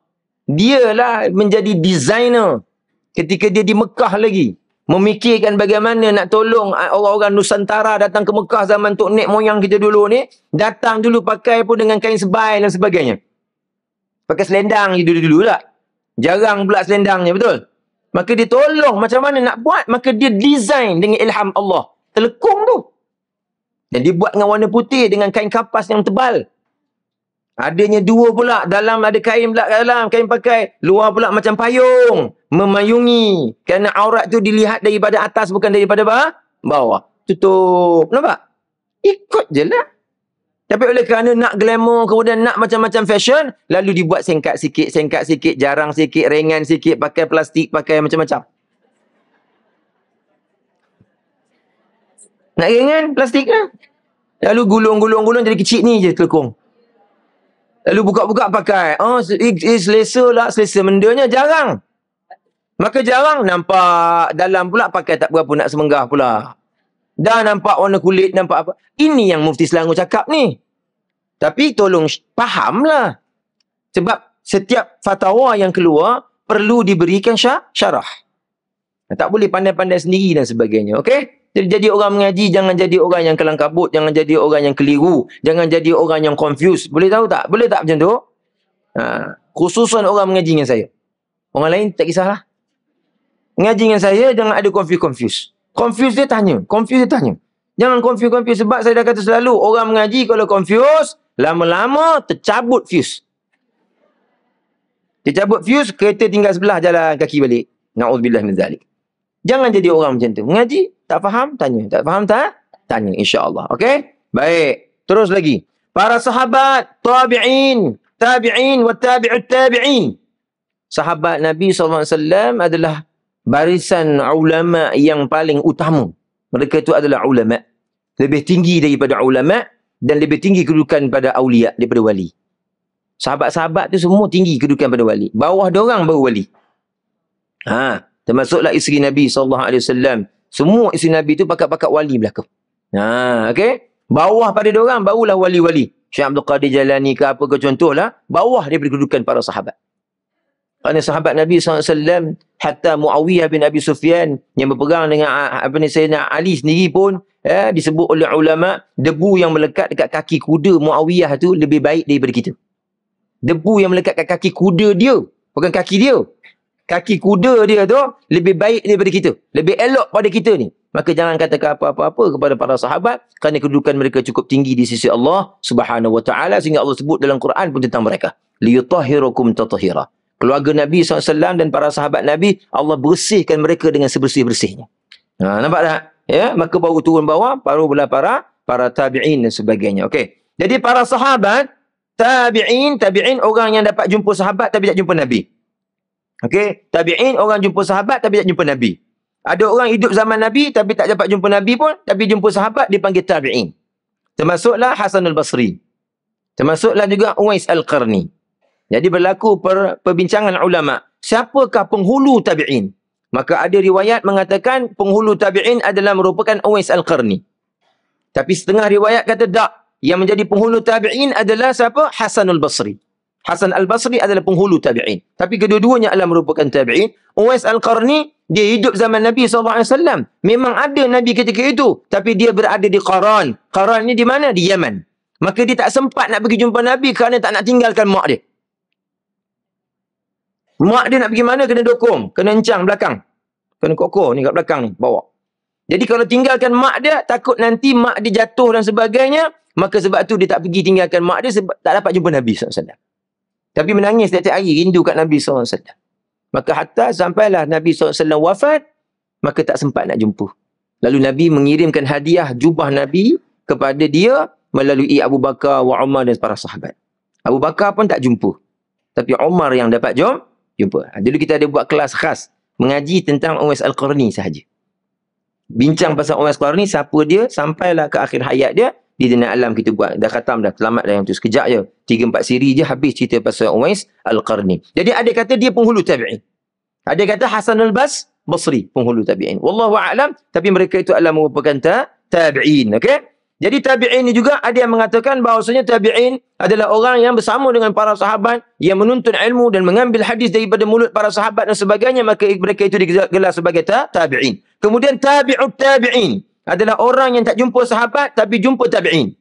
Dialah menjadi designer ketika dia di Mekah lagi. Memikirkan bagaimana nak tolong orang-orang Nusantara datang ke Mekah zaman Tok Nek moyang kita dulu ni. Datang dulu pakai pun dengan kain sebai dan sebagainya. Pakai selendang je dulu-dulu tak. Jarang pula selendangnya, betul? Maka dia tolong macam mana nak buat. Maka dia design dengan ilham Allah. Telekung tu. Dan dia buat dengan warna putih dengan kain kapas yang tebal. Adanya dua pula. Dalam ada kain pula dalam. Kain pakai. Luar pula macam payung. Memayungi. Kerana aurat tu dilihat daripada atas bukan daripada bawah. Tutup. Nampak? Ikut je lah. Tapi oleh kerana nak glamour, kemudian nak macam-macam fashion, lalu dibuat singkat sikit, jarang sikit, ringan sikit, pakai plastik, pakai macam-macam. Nak ringan, plastik lah. Lalu gulung-gulung jadi kecil ni je telekung. Lalu buka-buka pakai. Selesa lah, selesa mendanya jarang. Maka jarang nampak dalam pula pakai tak berapa nak semenggah pula. Dah nampak warna kulit, nampak apa. Ini yang Mufti Selangor cakap ni. Tapi tolong fahamlah. Sebab setiap fatwa yang keluar perlu diberikan syarah. Tak boleh pandai-pandai sendiri dan sebagainya. Okey? Jadi orang mengaji, jangan jadi orang yang kelang kabut, jangan jadi orang yang keliru, jangan jadi orang yang confused. Boleh tahu tak? Boleh tak macam tu? Khususan orang mengaji dengan saya. Orang lain tak kisahlah. Mengaji dengan saya, jangan ada confused. Confused dia tanya. Jangan confused. Sebab saya dah kata selalu, orang mengaji kalau confused, lama-lama tercabut fuse. Tercabut fuse, kereta tinggal sebelah jalan kaki balik. Na'udzubillah min zalik. Jangan jadi orang macam tu. Mengaji, tak faham, tanya. Tak faham, tanya. InsyaAllah. Okey? Baik. Terus lagi. Para sahabat, tabi'in, tabi'in wa tabi'ut tabi'in. Sahabat Nabi SAW adalah barisan ulama yang paling utama. Mereka itu adalah ulama. Lebih tinggi daripada ulama dan lebih tinggi kedudukan pada awliya daripada wali. Sahabat-sahabat tu semua tinggi kedudukan pada wali. Bawah diorang baru wali. Termasuklah isteri Nabi SAW. Semua isteri Nabi tu pakat-pakat wali belakang. Okey. Bawah pada diorang barulah wali-wali. Syekh Abdul Qadir Jalani ke apa ke contohlah. Bawah daripada kedudukan para sahabat. Kerana sahabat Nabi SAW, hatta Muawiyah bin Abi Sufyan yang berperang dengan Sayyidina Ali sendiri pun, disebut oleh ulama, debu yang melekat dekat kaki kuda Muawiyah tu lebih baik daripada kita. Debu yang melekat kat kaki kuda dia, bukan kaki dia. Kaki kuda dia tu lebih baik daripada kita. Lebih elok pada kita ni. Maka jangan katakan apa-apa kepada para sahabat kerana kedudukan mereka cukup tinggi di sisi Allah Subhanahu wa taala sehingga Allah sebut dalam Quran pun tentang mereka. Liyutahhirakum tathira. Keluarga Nabi SAW dan para sahabat Nabi, Allah bersihkan mereka dengan sebersih-bersihnya. Nampak tak? Ya, maka baru turun bawah, barulah para tabi'in dan sebagainya. Okey. Jadi para sahabat, tabi'in orang yang dapat jumpa sahabat tapi tak jumpa Nabi. Okey, tabi'in orang jumpa sahabat tapi tak jumpa Nabi. Ada orang hidup zaman Nabi tapi tak dapat jumpa Nabi pun, tapi jumpa sahabat dipanggil tabi'in. Termasuklah Hasan al-Basri. Termasuklah juga Uwais al-Qarni. Jadi berlaku perbincangan ulama. Siapakah penghulu tabi'in? Maka ada riwayat mengatakan penghulu tabi'in adalah merupakan Uwais al-Qarni. Tapi setengah riwayat kata tak. Yang menjadi penghulu tabi'in adalah siapa? Hasan al-Basri. Hasan al-Basri adalah penghulu tabi'in. Tapi kedua-duanya adalah merupakan tabi'in. Uwais al-Qarni, dia hidup zaman Nabi SAW. Memang ada Nabi ketika itu. Tapi dia berada di Qaran. Qaran ni di mana? Di Yaman. Maka dia tak sempat nak pergi jumpa Nabi kerana tak nak tinggalkan mak dia. Mak dia nak pergi mana? Kena dokong. Kena encang belakang. Kena kokoh ni kat belakang ni. Bawa. Jadi kalau tinggalkan mak dia, takut nanti mak dia jatuh dan sebagainya. Maka sebab tu dia tak pergi tinggalkan mak dia sebab tak dapat jumpa Nabi SAW. Tapi menangis setiap hari rindu kat Nabi SAW. Maka hatta sampailah Nabi SAW wafat, maka tak sempat nak jumpa. Lalu Nabi mengirimkan hadiah jubah Nabi kepada dia melalui Abu Bakar wa Umar dan para sahabat. Abu Bakar pun tak jumpa. Tapi Umar yang dapat jumpa. Dulu kita ada buat kelas khas mengaji tentang Uwais al-Qarni sahaja. Bincang pasal Uwais al-Qarni, siapa dia, sampailah ke akhir hayat dia. Di dunia alam kita buat. Dah khatam dah. Selamat dah yang tu. Sekejap je. 3-4 siri je habis cerita pasal Uwais al-Qarni. Jadi ada kata dia penghulu tabi'in. Ada kata Hasan al-Basri penghulu tabi'in. Wallahu a'lam. Tapi mereka itu adalah merupakan tabi'in. Okey? Jadi tabi'in ni juga ada yang mengatakan bahawasanya tabi'in adalah orang yang bersama dengan para sahabat yang menuntut ilmu dan mengambil hadis daripada mulut para sahabat dan sebagainya, maka mereka itu digelar sebagai tabi'in. Kemudian tabi'ut tabi'in adalah orang yang tak jumpa sahabat tapi jumpa tabi'in.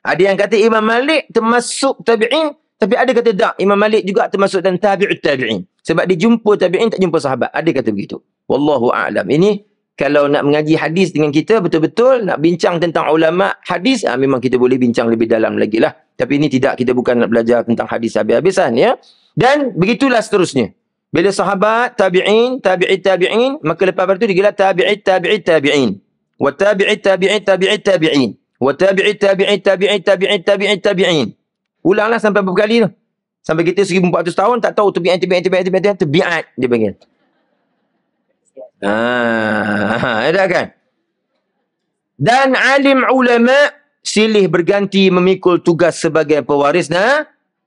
Ada yang kata Imam Malik termasuk tabi'in, tapi ada kata tak, Imam Malik juga termasuk dan tabi'ut tabi'in. Sebab dia jumpa tabi'in tak jumpa sahabat. Ada kata begitu. Wallahu a'lam. Ini kalau nak mengaji hadis dengan kita betul-betul, nak bincang tentang ulama hadis, memang kita boleh bincang lebih dalam lagi lah. Tapi ini tidak, kita bukan nak belajar tentang hadis habis-habisan, ya. Dan begitulah seterusnya. Bila sahabat, tabi'in, tabi'in, maka lepas itu digelar tabi'in. Wa tabi'in. Wa tabi'in. Ulanglah sampai berapa kali tu. Sampai kita 1400 tahun, tak tahu tabi'at, dia panggil. Ada kan? Dan alim ulama silih berganti memikul tugas sebagai pewaris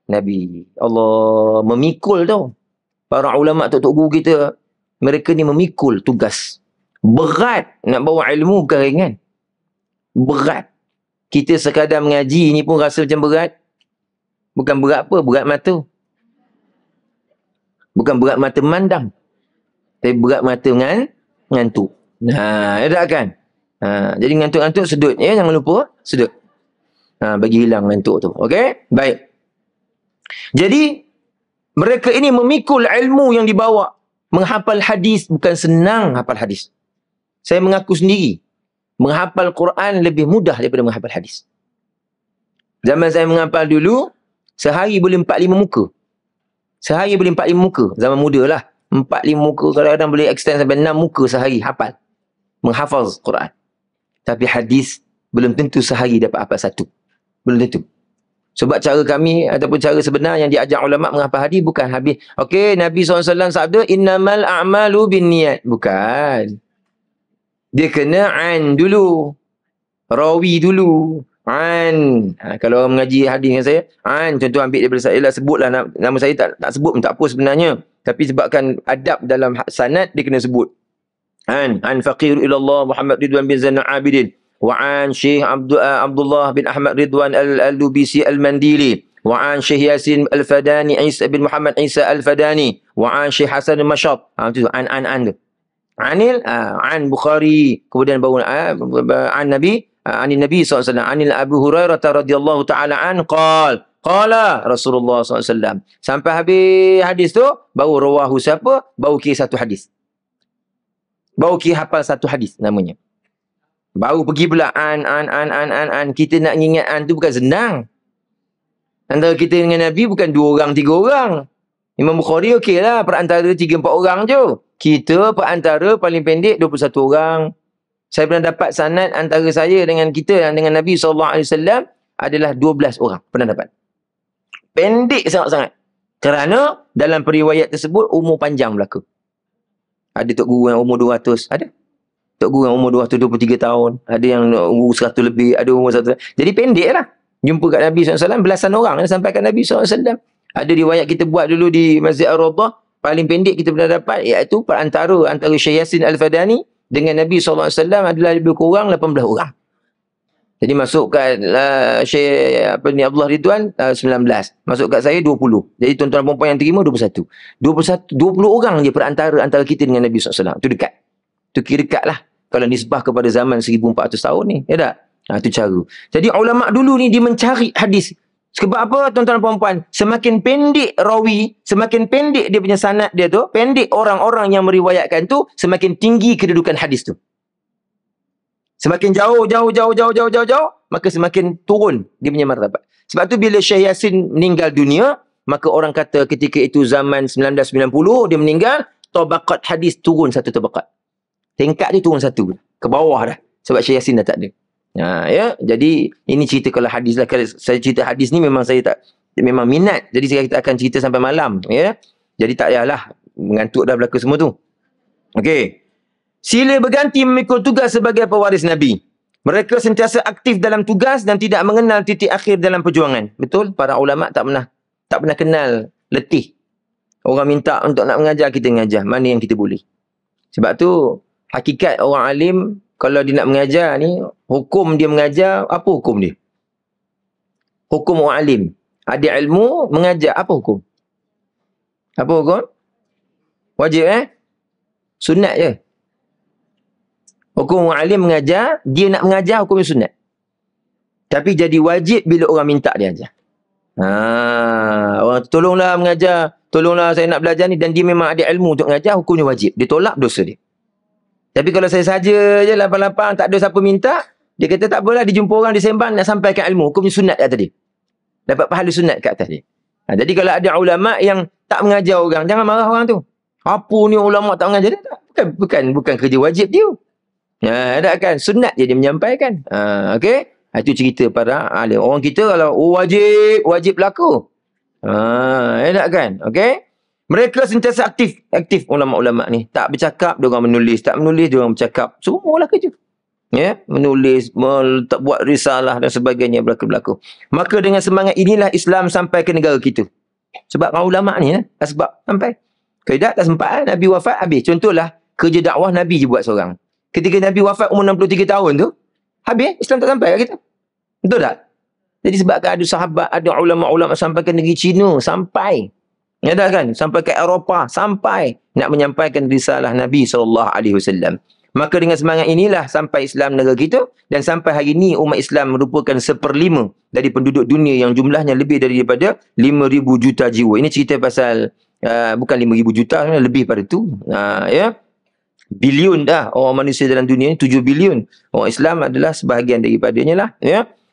Nabi. Allah memikul tau. Para ulama tok-tok guru kita, mereka ni memikul tugas. Berat nak bawa ilmu, bukan ringan. Berat. Kita sekadar mengaji ni pun rasa macam berat. Bukan berat apa? Berat mata. Bukan berat mata memandang. Tapi berat mata ngantuk. Tak kan? Jadi ngantuk-ngantuk sedut. Ya, jangan lupa sedut. Bagi hilang ngantuk tu. Okey? Baik. Jadi, mereka ini memikul ilmu yang dibawa. Menghafal hadis bukan senang hafal hadis. Saya mengaku sendiri. Menghafal Quran lebih mudah daripada menghafal hadis. Zaman saya menghafal dulu, sehari boleh 4-5 muka. Sehari boleh 4-5 muka. Zaman muda lah. 4-5 muka, kadang-kadang boleh extend sampai 6 muka sehari hafal. Menghafaz Quran. Tapi hadis belum tentu sehari dapat hafal satu. Belum tentu. Sebab cara kami ataupun cara sebenar yang diajar ulama menghafal hadis bukan habis. Okey, Nabi SAW sabda, innamal a'malu binniyat. Bukan. Dia kena an dulu. Rawi dulu. An. Kalau orang mengaji hadis dengan saya, an. Contoh ambil daripada saya lah, sebutlah nama saya tak sebut pun tak apa sebenarnya. Tapi sebabkan adab dalam sanad, dia kena sebut. An faqir ilallah Muhammad Ridwan bin Zainal Abidin. Wa'an Syekh Abdullah bin Ahmad Ridwan Al-Lubisi Al-Mandili. Wa'an Syekh Yasin Al-Fadani Isa bin Muhammad Isa Al-Fadani. Wa'an Syekh Hasan Al-Mashat. Itu an tu. Anil an Bukhari. Kemudian baru an Nabi Nabi SAW. Anil Abu Hurairah radhiyallahu ta'ala an qala Rasulullah SAW. Sampai habis hadis tu, baru rawahu siapa? Baru kira satu hadis. Baru kira hafal satu hadis namanya. Baru pergi pula an. Kita nak ingat an tu bukan senang. Antara kita dengan Nabi bukan 2 orang, 3 orang. Imam Bukhari okey lah, perantara 3-4 orang je. Kita perantara paling pendek 21 orang. Saya pernah dapat sanad antara saya dengan kita dan dengan Nabi SAW adalah 12 orang. Pernah dapat. Pendek sangat-sangat. Kerana dalam periwayat tersebut umur panjang berlaku. Ada tok guru yang umur 200. Ada. Tok guru yang umur 223 tahun. Ada yang umur 100 lebih. Ada umur 100. Jadi pendek lah. Jumpa kat Nabi SAW. Belasan orang yang sampai kat Nabi SAW. Ada riwayat kita buat dulu di Masjid Ar-Rawdah. Paling pendek kita pernah dapat. Iaitu antara Syekh Yasin Al-Fadani dengan Nabi SAW adalah lebih kurang 18 orang. Jadi masuk kat Syekh Abdullah Ridwan 19. Masuk kat saya 20. Jadi tuan-tuan perempuan yang terima 21. 20 orang je antara kita dengan Nabi SAW. Itu dekat. Itu kira dekat lah. Kalau nisbah kepada zaman 1400 tahun ni. Ya tak? Itu cara. Jadi ulama' dulu ni dia mencari hadis. Sebab apa tuan-tuan perempuan? Semakin pendek rawi, semakin pendek dia punya sanad dia tu, pendek orang-orang yang meriwayatkan tu, semakin tinggi kedudukan hadis tu. Semakin jauh, maka semakin turun dia punya martabat. Sebab tu bila Syekh Yasin meninggal dunia, maka orang kata ketika itu zaman 1990 dia meninggal, tabaqat hadis turun satu tabaqat. Tingkat dia turun satu. Ke bawah dah. Sebab Syekh Yasin dah tak ada. Ya, jadi ini cerita kalau hadis lah. Kalau saya cerita hadis ni memang saya tak, memang minat. Jadi kita akan cerita sampai malam. Ya, jadi tak payahlah mengantuk dah belaka semua tu. Okey. Sila berganti memikul tugas sebagai pewaris Nabi. Mereka sentiasa aktif dalam tugas dan tidak mengenal titik akhir dalam perjuangan. Betul? Para ulama tak pernah kenal letih. Orang minta untuk nak mengajar, kita mengajar. Mana yang kita boleh. Sebab tu hakikat orang alim, kalau dia nak mengajar ni, hukum dia mengajar, apa hukum dia? Hukum orang alim. Ada ilmu, mengajar, apa hukum? Apa hukum? Wajib Sunat je. Hukum orang alim mengajar, dia nak mengajar hukum sunat. Tapi jadi wajib bila orang minta dia ajar. Orang tolonglah mengajar, tolonglah saya nak belajar ni, dan dia memang ada ilmu untuk mengajar, hukumnya wajib. Dia tolak dosa dia. Tapi kalau saya saja je lapang-lapang, tak ada siapa minta, dia kata tak apalah, dia jumpa orang, dia sembang, nak sampaikan ilmu. Hukumnya sunat kat atas dia. Dapat pahala sunat kat atas dia. Jadi kalau ada ulama' yang tak mengajar orang, jangan marah orang tu. Apa ni ulama' tak mengajar dia? Bukan kerja wajib dia. Tak kan? Sunat je dia menyampaikan. Okey? Itu cerita para alim. Orang kita kalau wajib berlaku. Tak kan? Okey? Mereka sentiasa aktif ulama-ulama ni. Tak bercakap, dia orang menulis. Tak menulis, dia orang bercakap. Semualah kerja. Menulis, buat risalah dan sebagainya berlaku-berlaku. Maka dengan semangat inilah Islam sampai ke negara kita. Sebab orang ulama ni sebab sampai. Kalau tak sempat, Nabi wafat habis. Contohlah, kerja dakwah Nabi je buat seorang. Ketika Nabi wafat umur 63 tahun tu, habis, Islam tak sampai kat kita. Betul tak? Jadi sebabkan ada sahabat, ada ulama-ulama sampai ke negeri Cina, sampai. Ya dah kan? Sampai ke Eropah, sampai nak menyampaikan risalah Nabi SAW. Maka dengan semangat inilah sampai Islam negara kita, dan sampai hari ini umat Islam merupakan 1/5 dari penduduk dunia yang jumlahnya lebih daripada 5,000 juta jiwa. Ini cerita pasal, bukan 5,000 juta, lebih pada tu. Bilion dah orang manusia dalam dunia ni, 7 bilion. Orang Islam adalah sebahagian daripadanya lah.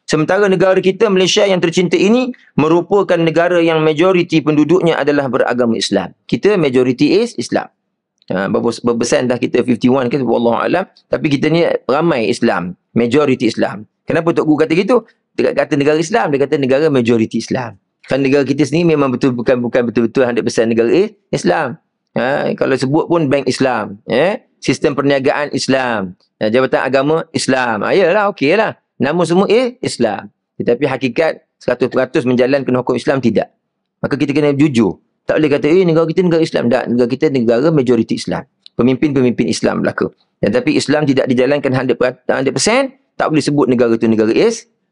Sementara negara kita, Malaysia yang tercinta ini, merupakan negara yang majoriti penduduknya adalah beragama Islam. Kita majoriti is Islam. Berbesan dah kita 51 ke, wallahualam. Tapi kita ni ramai Islam. Majoriti Islam. Kenapa Tok Guru kata gitu? Dia kata negara Islam, dia kata negara majoriti Islam. Kan negara kita sendiri memang bukan betul-betul 100% negara Islam. Kalau sebut pun bank Islam, sistem perniagaan Islam, jabatan agama Islam. Yalah, okeylah. Nama semua Islam. Tetapi hakikat 100% menjalankan hukum Islam tidak. Maka kita kena jujur. Tak boleh kata negara kita negara Islam. Tak, negara kita negara majoriti Islam. Pemimpin-pemimpin Islam berlaku. Tapi Islam tidak dijalankan 100%, tak boleh sebut negara itu negara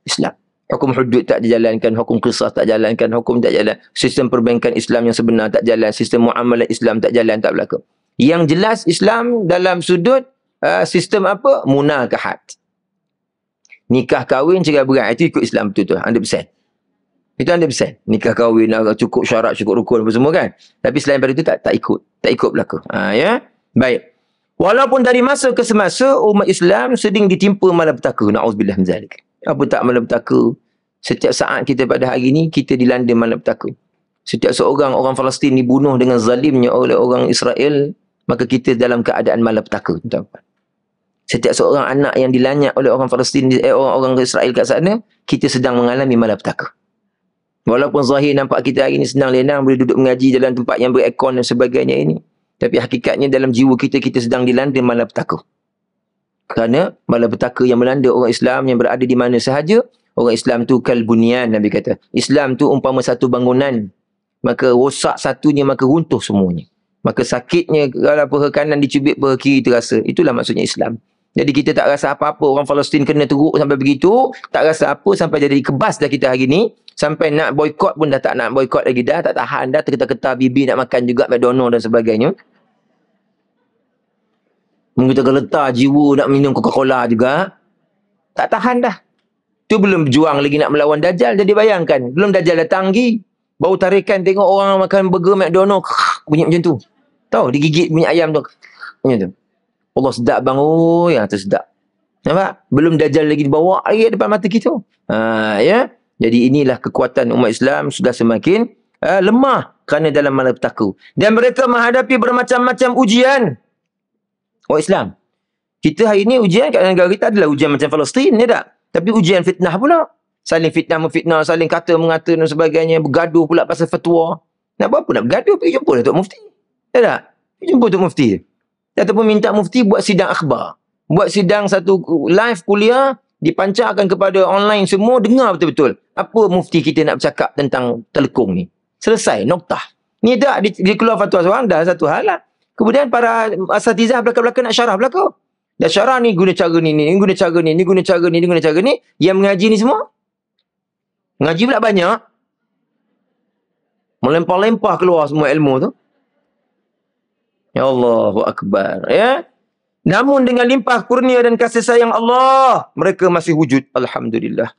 Islam. Hukum hudud tak dijalankan, hukum qisas tak jalankan, hukum tak jalan. Sistem perbankan Islam yang sebenar tak jalan, sistem muamalat Islam tak jalan, tak berlaku. Yang jelas Islam dalam sudut sistem apa? Munakahat. Nikah kahwin cerai berai itu ikut Islam betul-betul 100%. Itu 100%. Nikah kahwin cukup syarat, cukup rukun apa semua kan. Tapi selain daripada itu tak ikut berlaku. Ya. Baik. Walaupun dari masa ke semasa umat Islam sedang ditimpa malapetaka. Na'udzubillah min zalik. Apa tak malapetaka? Setiap saat kita pada hari ini kita dilanda malapetaka. Setiap seorang orang Palestin dibunuh dengan zalimnya oleh orang Israel, maka kita dalam keadaan malapetaka. Setiap seorang anak yang dilanyak oleh orang Palestin, orang-orang Israel kat sana, kita sedang mengalami malapetaka. Walaupun zahir nampak kita hari ini senang lenang, boleh duduk mengaji dalam tempat yang berekon dan sebagainya ini. Tapi hakikatnya dalam jiwa kita, kita sedang dilanda malapetaka. Kerana malapetaka yang melanda orang Islam yang berada di mana sahaja, orang Islam tu kalbunian, Nabi kata. Islam tu umpama satu bangunan. Maka rosak satunya, maka runtuh semuanya. Maka sakitnya kalau paha kanan dicubit, paha kiri terasa. Itulah maksudnya Islam. Jadi kita tak rasa apa-apa orang Palestin kena teruk sampai begitu. Tak rasa apa sampai jadi kebas dah kita hari ni. Sampai nak boykot pun dah tak nak boykot lagi dah. Tak tahan dah. Terketar-ketar bibi nak makan juga McDonald dan sebagainya. Mungkin kita geletar jiwa nak minum Coca-Cola juga. Tak tahan dah. Tu belum berjuang lagi nak melawan Dajjal. Jadi bayangkan. Belum Dajjal datang lagi. Bau tarikan tengok orang makan burger McDonald. Bunyi macam tu. Tahu digigit bunyi ayam tu. Macam tu. Allah sedap bang. Oh yang tersedap. Nampak? Belum Dajjal lagi dibawa lagi depan mata kita. Ya. Jadi inilah kekuatan umat Islam sudah semakin lemah kerana dalam malapetaka. Dan mereka menghadapi bermacam-macam ujian. Orang Islam. Kita hari ini ujian kat negara kita adalah ujian macam Palestin, ya tak? Tapi ujian fitnah pula. Saling fitnah memfitnah, saling kata-mengata dan sebagainya. Bergaduh pula pasal fatwa. Nak buat apa nak bergaduh? Pergi jumpa lah Tok Mufti. Ya tak? Pergi jumpa Tok Mufti. Ataupun minta Mufti buat sidang akhbar. Buat sidang satu live kuliah, dipancarkan kepada online semua, dengar betul-betul. Apa Mufti kita nak bercakap tentang telekung ni. Selesai, noktah. Ni tak, dia keluar fatwa seorang, dah satu hal lah. Kemudian para asatizah belakang-belakang nak syarah belakang. Dah syarah ni guna cara ni, ni guna cara ni, ni guna cara ni, ni guna cara ni. Yang mengaji ni semua. Mengaji pula banyak. Melempar-lempar keluar semua ilmu tu. Ya Allahu Akbar. Ya. Namun dengan limpah kurnia dan kasih sayang Allah, mereka masih wujud. Alhamdulillah.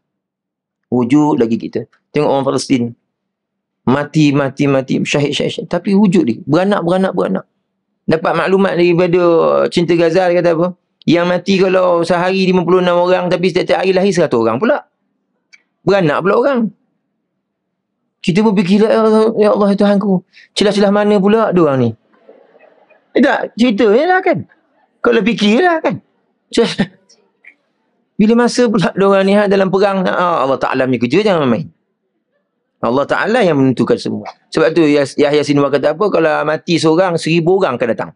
Wujud lagi kita. Tengok orang Palestin. Mati. Syahid. Tapi wujud lagi. Beranak. Dapat maklumat daripada Cinta Ghazal kata apa? Yang mati kalau sehari 56 orang tapi setiap hari lahir 100 orang pula. Beranak pula orang. Kita berfikir, ya Allah Tuhanku. Celah-celah mana pula ada orang ni? Tak, cerita je lah kan. Kalau fikirlah kan. Bila masa pula ada orang ni dalam perang, Allah Ta'ala punya kerja jangan main. Allah Ta'ala yang menentukan semua. Sebab tu Yahya Sinwar kata apa? Kalau mati seorang, 1000 orang akan datang.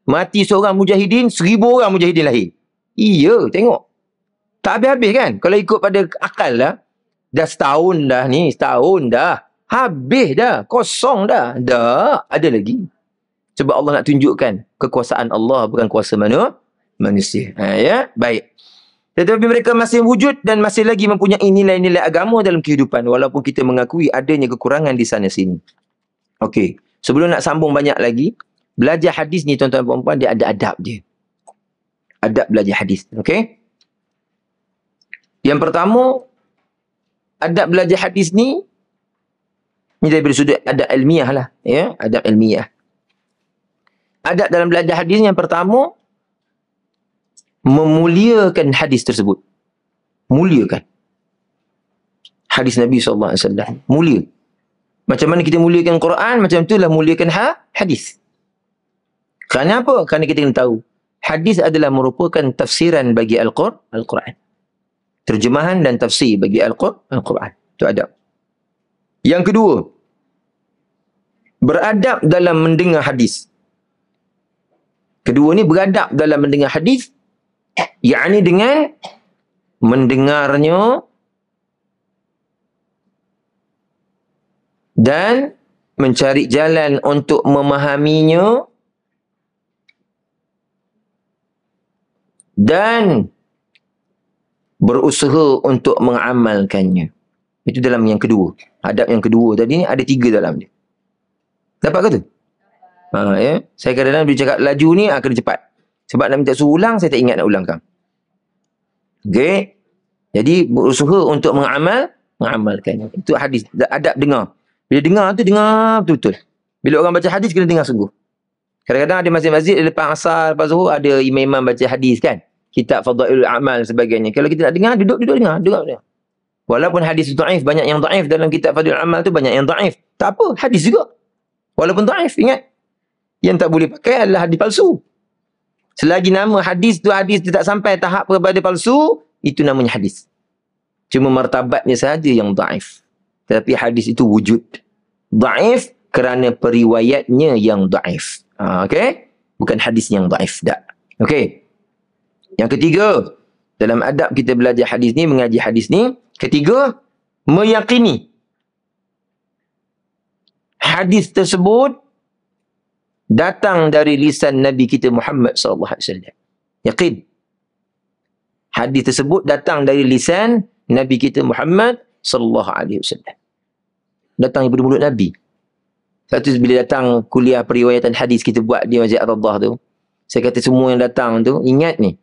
Mati seorang mujahidin, 1000 orang mujahidin lahir. Iya, tengok. Tak habis-habis kan? Kalau ikut pada akal lah. Dah setahun dah ni, setahun dah. Habis dah, kosong dah. Dah, ada lagi. Sebab Allah nak tunjukkan kekuasaan Allah bukan kuasa manusia. Ya, baik. Tetapi mereka masih wujud dan masih lagi mempunyai nilai-nilai agama dalam kehidupan. Walaupun kita mengakui adanya kekurangan di sana sini. Okey. Sebelum nak sambung banyak lagi. Belajar hadis ni tuan-tuan dan puan-puan, dia ada adab dia. Adab belajar hadis. Okey. Yang pertama, adab belajar hadis ni daripada sudut adab ilmiah lah. Ya, adab ilmiah. Adab dalam belajar hadis yang pertama, memuliakan hadis tersebut. Muliakan. Hadis Nabi SAW. Mulia. Macam mana kita muliakan Quran, macam itulah muliakan hadis. Kerana apa? Kerana kita kena tahu. Hadis adalah merupakan tafsiran bagi Al-Quran. Terjemahan dan tafsir bagi Al-Quran. Itu adab. Yang kedua, beradab dalam mendengar hadis. Kedua ni beradab dalam mendengar hadis, yakni dengan mendengarnya dan mencari jalan untuk memahaminya dan berusaha untuk mengamalkannya. Itu dalam yang kedua. Adab yang kedua tadi ni ada 3 dalam dia. Dapat ke tu? Ya. Saya kadang-kadang bila cakap laju ni kena cepat. Sebab nak minta suruh ulang, saya tak ingat nak ulangkan. Okey. Jadi berusaha untuk mengamalkannya. Itu hadis. Adab dengar. Bila dengar tu dengar betul-betul. Bila orang baca hadis kena dengar sungguh. Kadang-kadang ada masjid-masjid lepas asar, lepas zuhur ada imam-imam baca hadis kan. Kitab Fadailul A'mal sebagainya. Kalau kita nak dengar, duduk dengar. Walaupun hadis dhaif, banyak yang dhaif dalam kitab Fadailul A'mal tu banyak yang dhaif. Tak apa, hadis juga. Walaupun dhaif, ingat. Yang tak boleh pakai adalah hadis palsu. Selagi nama hadis tu hadis tak sampai tahap kepada palsu, itu namanya hadis. Cuma martabatnya sahaja yang dhaif. Tapi hadis itu wujud. Dhaif kerana periwayatnya yang dhaif. Okey? Bukan hadis yang dhaif dak. Okey. Yang ketiga, dalam adab kita belajar hadis ni, mengaji hadis ni, ketiga, meyakini hadis tersebut datang dari lisan Nabi kita Muhammad sallallahu alaihi wasallam. Yakin. Hadis tersebut datang dari lisan Nabi kita Muhammad sallallahu alaihi wasallam. Datang daripada mulut Nabi. Satu bila datang kuliah periwayatan hadis kita buat di Masjid Ar-Radah tu, saya kata semua yang datang tu, ingat ni.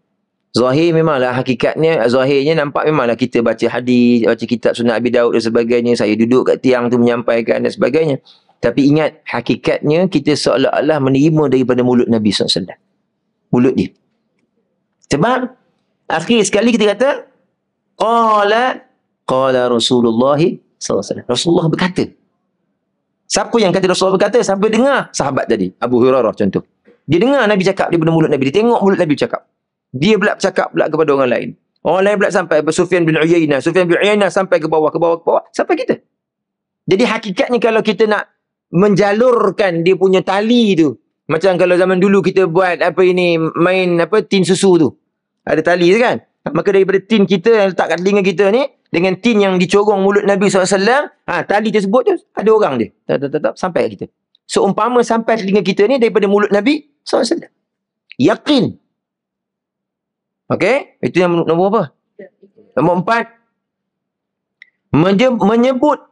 Zahir memanglah hakikatnya, zahirnya nampak memanglah kita baca hadis, baca kitab Sunnah Abi Daud dan sebagainya. Saya duduk kat tiang tu menyampaikan dan sebagainya. Tapi ingat, hakikatnya kita seolah-olah menerima daripada mulut Nabi SAW. Mulut dia. Sebab, akhir sekali kita kata, Qala Rasulullah SAW. Rasulullah berkata. Siapa yang kata Rasulullah berkata? Siapa dengar? Sahabat tadi. Abu Hurairah contoh. Dia dengar Nabi cakap daripada mulut Nabi. Dia tengok mulut Nabi cakap. Dia pula bercakap pula kepada orang lain. Orang lain pula sampai Sufyan bin Uyainah. Sufyan bin Uyainah sampai ke bawah, sampai kita. Jadi hakikatnya kalau kita nak menjalurkan dia punya tali tu. Macam kalau zaman dulu kita buat main tin susu tu. Ada tali tu kan. Maka daripada tin kita yang letak kat telinga kita ni, dengan tin yang dicorong mulut Nabi SAW, tali tersebut tu ada orang dia. Tetap sampai kat kita. Seumpama sampai telinga kita ni daripada mulut Nabi SAW. Yakin. Okey, itu yang nombor apa? Nombor 4. Menyebut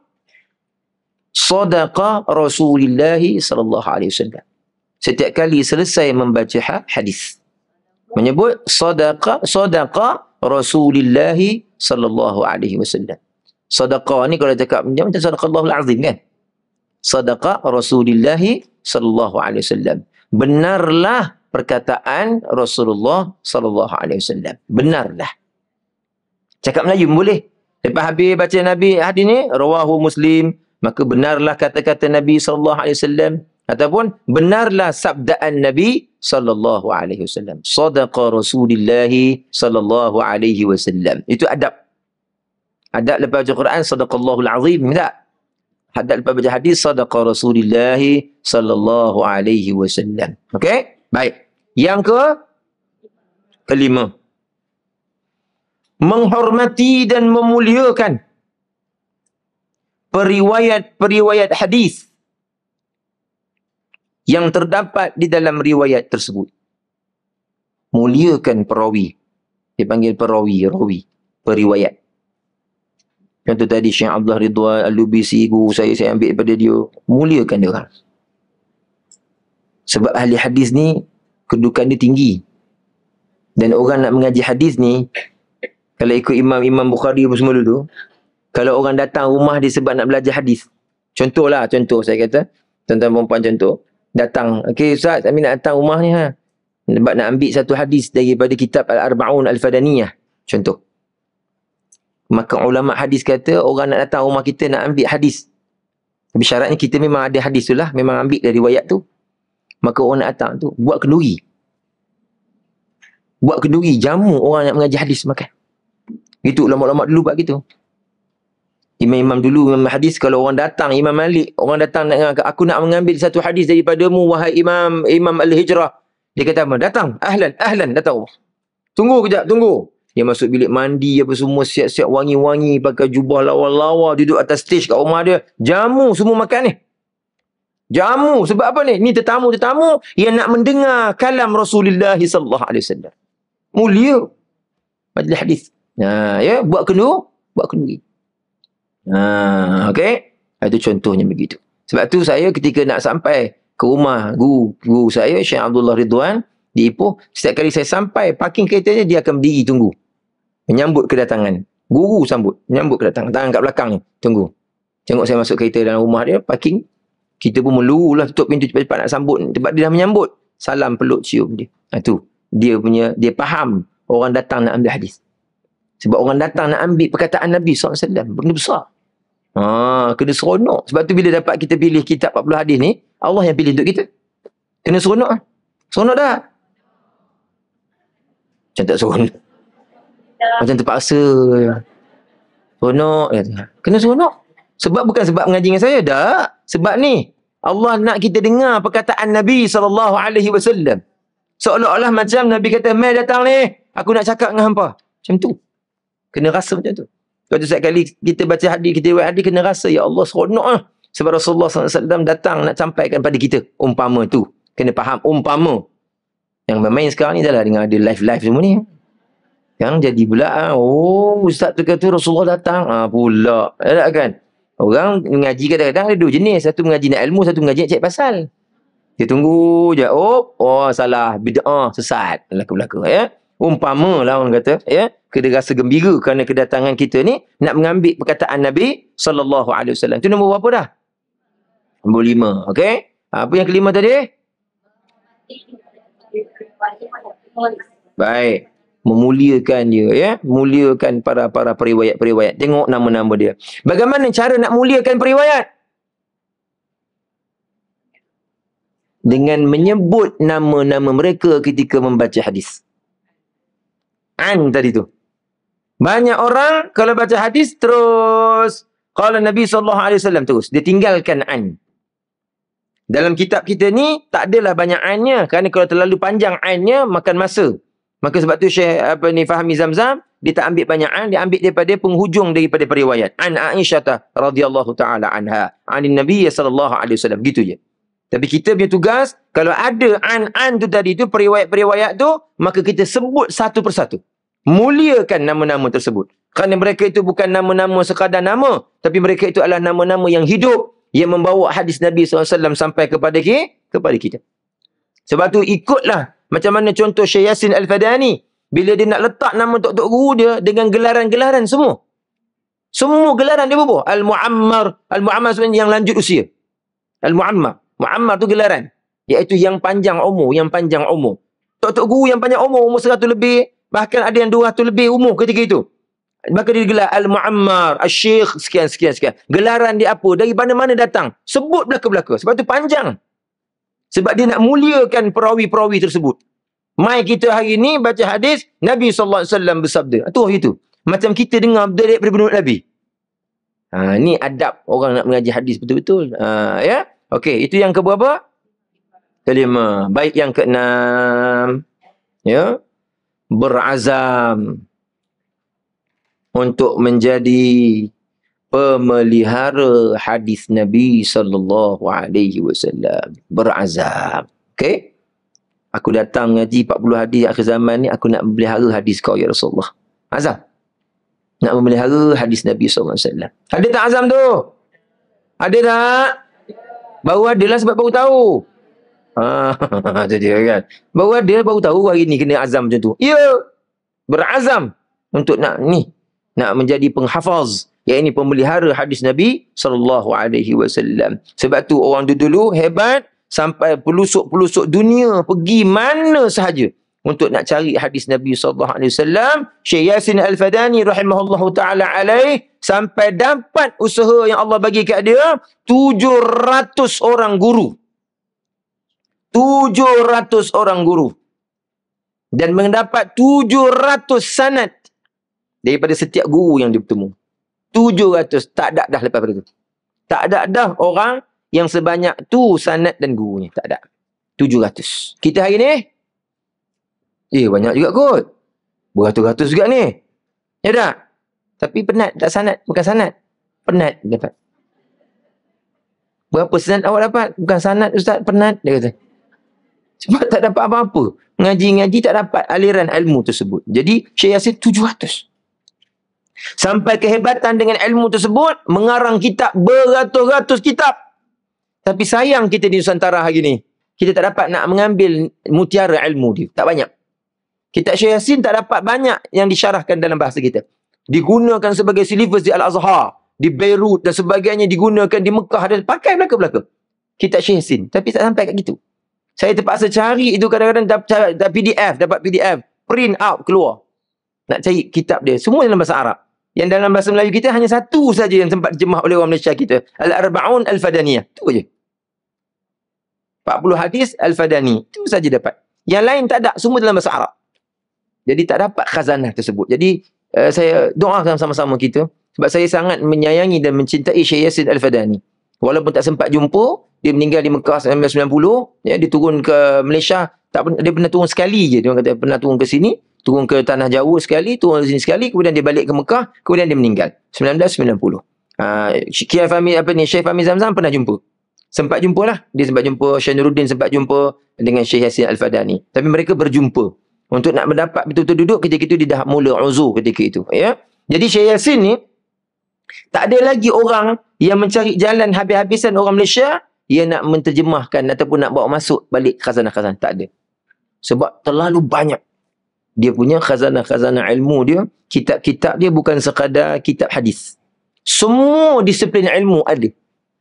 sedekah Rasulullah sallallahu alaihi wasallam. Setiap kali selesai membaca hadis. Menyebut sedekah Rasulullah sallallahu alaihi wasallam. Sedekah ni kalau cakap macam sedekahul azim kan? Sedekah Rasulullah sallallahu alaihi wasallam. Benarlah perkataan Rasulullah sallallahu alaihi wasallam. Benarlah. Cakap Melayu boleh. Lepas habis baca Nabi hadis ni, rawahu Muslim, maka benarlah kata-kata Nabi sallallahu alaihi wasallam ataupun benarlah sabdaan Nabi sallallahu alaihi wasallam. Sadaqa Rasulullah sallallahu alaihi wasallam. Itu adab. Adab lepas baca Quran, sadaqallahul azim, tak? Adab lepas baca hadis, sadaqa Rasulullah sallallahu alaihi wasallam. Okey? Baik. Yang kelima. Menghormati dan memuliakan periwayat hadis yang terdapat di dalam riwayat tersebut. Muliakan perawi. Dipanggil perawi, periwayat. Contoh tadi Syekh Abdullah Ridwan Al-Lubisi, guru saya ambil daripada dia. Muliakan dia orang. Sebab ahli hadis ni kedudukan dia tinggi. Dan orang nak mengaji hadis ni, kalau ikut Imam Bukhari apa semua dulu, kalau orang datang rumah dia sebab nak belajar hadis. Contoh saya kata, tuan-tuan perempuan contoh, datang, okey Ustaz, kami nak datang rumah ni sebab nak ambil satu hadis daripada kitab Al-Arba'un Al-Fadaniyah. Contoh. Maka ulama hadis kata, orang nak datang rumah kita nak ambil hadis. Tapi syaratnya kita memang ada hadis tu lah, memang ambil dari riwayat tu. Maka orang nak datang tu, buat kenduri. Jamu orang nak mengaji hadis makan. Itu ulama-ulama dulu buat gitu. Imam-imam dulu, imam hadis, kalau orang datang, Imam Malik, orang datang nak, aku nak mengambil satu hadis daripadamu, wahai Imam Al-Hijrah. Dia kata apa? Datang, ahlan, datang. Tunggu kejap, tunggu. Dia masuk bilik mandi, apa semua, siap-siap wangi-wangi, pakai jubah lawa-lawa, duduk atas stage kat rumah dia. Jamu semua makan ni. Jamu, sebab apa ni? Ni tetamu-tetamu yang nak mendengar kalam Rasulullah sallallahu alaihi wasallam. Mulia majlis hadis. Nah, ya, buat kenduri. Okey. Itu contohnya begitu. Sebab tu saya ketika nak sampai ke rumah guru saya, Syekh Abdullah Ridwan di Ipoh, setiap kali saya sampai parking keretanya, dia akan berdiri tunggu. Menyambut kedatangan. Guru menyambut kedatangan. Tangan kat belakang ni, tunggu. Tengok saya masuk kereta dalam rumah dia, parking. Kita pun melurulah tutup pintu cepat-cepat nak sambut. Sebab dia dah menyambut. Salam, peluk, cium dia. Itu. Dia faham orang datang nak ambil hadis. Sebab orang datang nak ambil perkataan Nabi SAW. Benda besar. Kena seronok. Sebab tu bila dapat kita pilih kitab 40 hadis ni, Allah yang pilih untuk kita. Kena seronok. Seronok dah. Macam tak seronok. Macam terpaksa. Seronok. Kena seronok. Sebab bukan sebab mengaji dengan saya. Tak. Sebab ni, Allah nak kita dengar perkataan Nabi SAW. Seolah-olah macam Nabi kata, "Mai datang ni, aku nak cakap dengan hampa." Macam tu. Kena rasa macam tu. Lepas tu setiap kali kita baca hadis, kita buat hadis, kena rasa, ya Allah seronok lah. Sebab Rasulullah SAW datang nak sampaikan pada kita. Umpama tu. Kena faham umpama. Yang bermain sekarang ni dah lah dengan ada live-live semua ni. Yang jadi pula, ustaz tu kata Rasulullah datang. Pula. Tak kan? Orang mengaji kadang-kadang ada dua jenis. Satu mengaji nak ilmu, satu mengaji nak cek pasal. Dia tunggu je. Salah. Bid'ah. Sesat. Belaka-belaka. Ya. Umpama lah orang kata. Ya. Kena rasa gembira kerana kedatangan kita ni nak mengambil perkataan Nabi SAW. Itu nombor berapa dah? Nombor 5. Okey. Apa yang kelima tadi? Baik. Memuliakan dia, ya. Muliakan para periwayat-periwayat. Tengok nama-nama dia. Bagaimana cara nak muliakan periwayat? Dengan menyebut nama-nama mereka ketika membaca hadis. An tadi tu. Banyak orang kalau baca hadis terus qala Nabi SAW terus. Dia tinggalkan an. Dalam kitab kita ni tak adalah banyak an-nya. Kerana kalau terlalu panjang an-nya makan masa. Maka sebab tu Syekh Fahmi Zamzam, dia tak ambil banyak an, dia ambil daripada penghujung daripada periwayat. An Aisyah radhiyallahu taala anha, anin Nabi sallallahu alaihi wasallam, gitu je. Tapi kita punya tugas, kalau ada an tu tadi tu, periwayat-periwayat tu, maka kita sebut satu persatu. Muliakan nama-nama tersebut. Kerana mereka itu bukan nama-nama sekadar nama, tapi mereka itu adalah nama-nama yang hidup, yang membawa hadis Nabi SAW sampai kepada kita. Sebab tu ikutlah macam mana contoh Syekh Yasin Al-Fadani. Bila dia nak letak nama tok-tok guru dia dengan gelaran-gelaran semua. Semua gelaran dia berapa? Al-Mu'ammar. Al-Mu'ammar sebenarnya yang lanjut usia. Al-Mu'ammar. Mu'ammar tu gelaran. Iaitu yang panjang umur. Tok-tok guru yang panjang umur 100 lebih. Bahkan ada yang 200 lebih umur ketika itu. Maka dia gelar Al-Mu'ammar, Al-Syekh, sekian. Gelaran dia apa? Dari mana-mana datang. Sebut belaka-belaka. Sebab tu panjang. Sebab dia nak muliakan perawi-perawi tersebut. Mai kita hari ni baca hadis, Nabi SAW bersabda. Itu. Macam kita dengar daripada penurut Nabi. Ni adab orang nak mengaji hadis betul-betul. Ya? Okey, itu yang keberapa? Kelima. Baik, yang keenam. Ya? Berazam untuk menjadi pemelihara hadis Nabi SAW. Berazam. Okey? Aku datang ngaji 40 hadis akhir zaman ni, aku nak memelihara hadis kau ya Rasulullah. Azam. Nak memelihara hadis Nabi SAW. Ada tak azam tu? Ada tak? Baru ada lah sebab baru tahu. Itu dia kan. Baru tahu hari ni kena azam macam tu. Ya. Berazam untuk nak menjadi penghafaz, iaitu pemelihara hadis Nabi SAW. Sebab tu orang dulu hebat sampai pelusuk-pelusuk dunia pergi mana sahaja untuk nak cari hadis Nabi SAW. Syekh Yasin Al-Fadani rahimahullahu ta'ala alaih sampai dapat usaha yang Allah bagi kat dia 700 orang guru. 700 orang guru. Dan mendapat 700 sanad. Daripada setiap guru yang dia bertemu. 700. Tak ada dah lepas pada tu. Tak ada dah orang yang sebanyak tu sanad dan gurunya. Tak ada. 700. Kita hari ni, banyak juga kot. Beratus-ratus juga ni. Ya tak? Tapi penat. Tak sanad. Bukan sanad. Penat dapat. Berapa sanad awak dapat? Bukan sanad ustaz. Penat. Dia kata. Sebab tak dapat apa-apa. Ngaji-ngaji tak dapat aliran ilmu tersebut. Jadi Syekh Yasin 700. Sampai kehebatan dengan ilmu tersebut, mengarang kitab beratus-ratus kitab. Tapi sayang kita di Nusantara hari ni, kita tak dapat nak mengambil mutiara ilmu dia. Tak banyak. Kitab Syekh Yasin tak dapat banyak yang disyarahkan dalam bahasa kita. Digunakan sebagai silibus di Al-Azhar, di Beirut dan sebagainya, digunakan di Mekah dan pakai belaka-belaka. Kitab Syekh Yasin. Tapi tak sampai kat gitu. Saya terpaksa cari itu kadang-kadang dapat PDF, print out keluar. Nak cari kitab dia. Semua dalam bahasa Arab. Yang dalam bahasa Melayu kita hanya satu saja yang sempat terjemah oleh orang Malaysia kita. Al-Arba'un Al-Fadaniyah. Itu saja. 40 hadis Al-Fadani. Itu saja dapat. Yang lain tak ada. Semua dalam bahasa Arab. Jadi tak dapat khazanah tersebut. Jadi saya doakan sama-sama kita. Sebab saya sangat menyayangi dan mencintai Syekh Yasin Al-Fadani. Walaupun tak sempat jumpa. Dia meninggal di Mekah 1990. Ya, dia turun ke Malaysia. Dia pernah turun sekali je. Dia kata pernah turun ke sini. Turun ke Tanah Jawa sekali, turun ke sini sekali, kemudian dia balik ke Mekah, kemudian dia meninggal. 1990. Syekh Fahmi Zamzam pernah jumpa. Sempat jumpa lah. Dia sempat jumpa, Syekh Nuruddin sempat jumpa dengan Syekh Yasin Al-Fadani. Tapi mereka berjumpa. Untuk nak mendapat betul-betul duduk, ketika itu dia dah mula uzur ketika itu. Ya? Jadi Syekh Yasin ni, tak ada lagi orang yang mencari jalan habis-habisan orang Malaysia yang nak menterjemahkan ataupun nak bawa masuk balik khazanah-khazanah. Tak ada. Sebab terlalu banyak. Dia punya khazanah-khazanah ilmu dia, kitab-kitab dia bukan sekadar kitab hadis. Semua disiplin ilmu ada.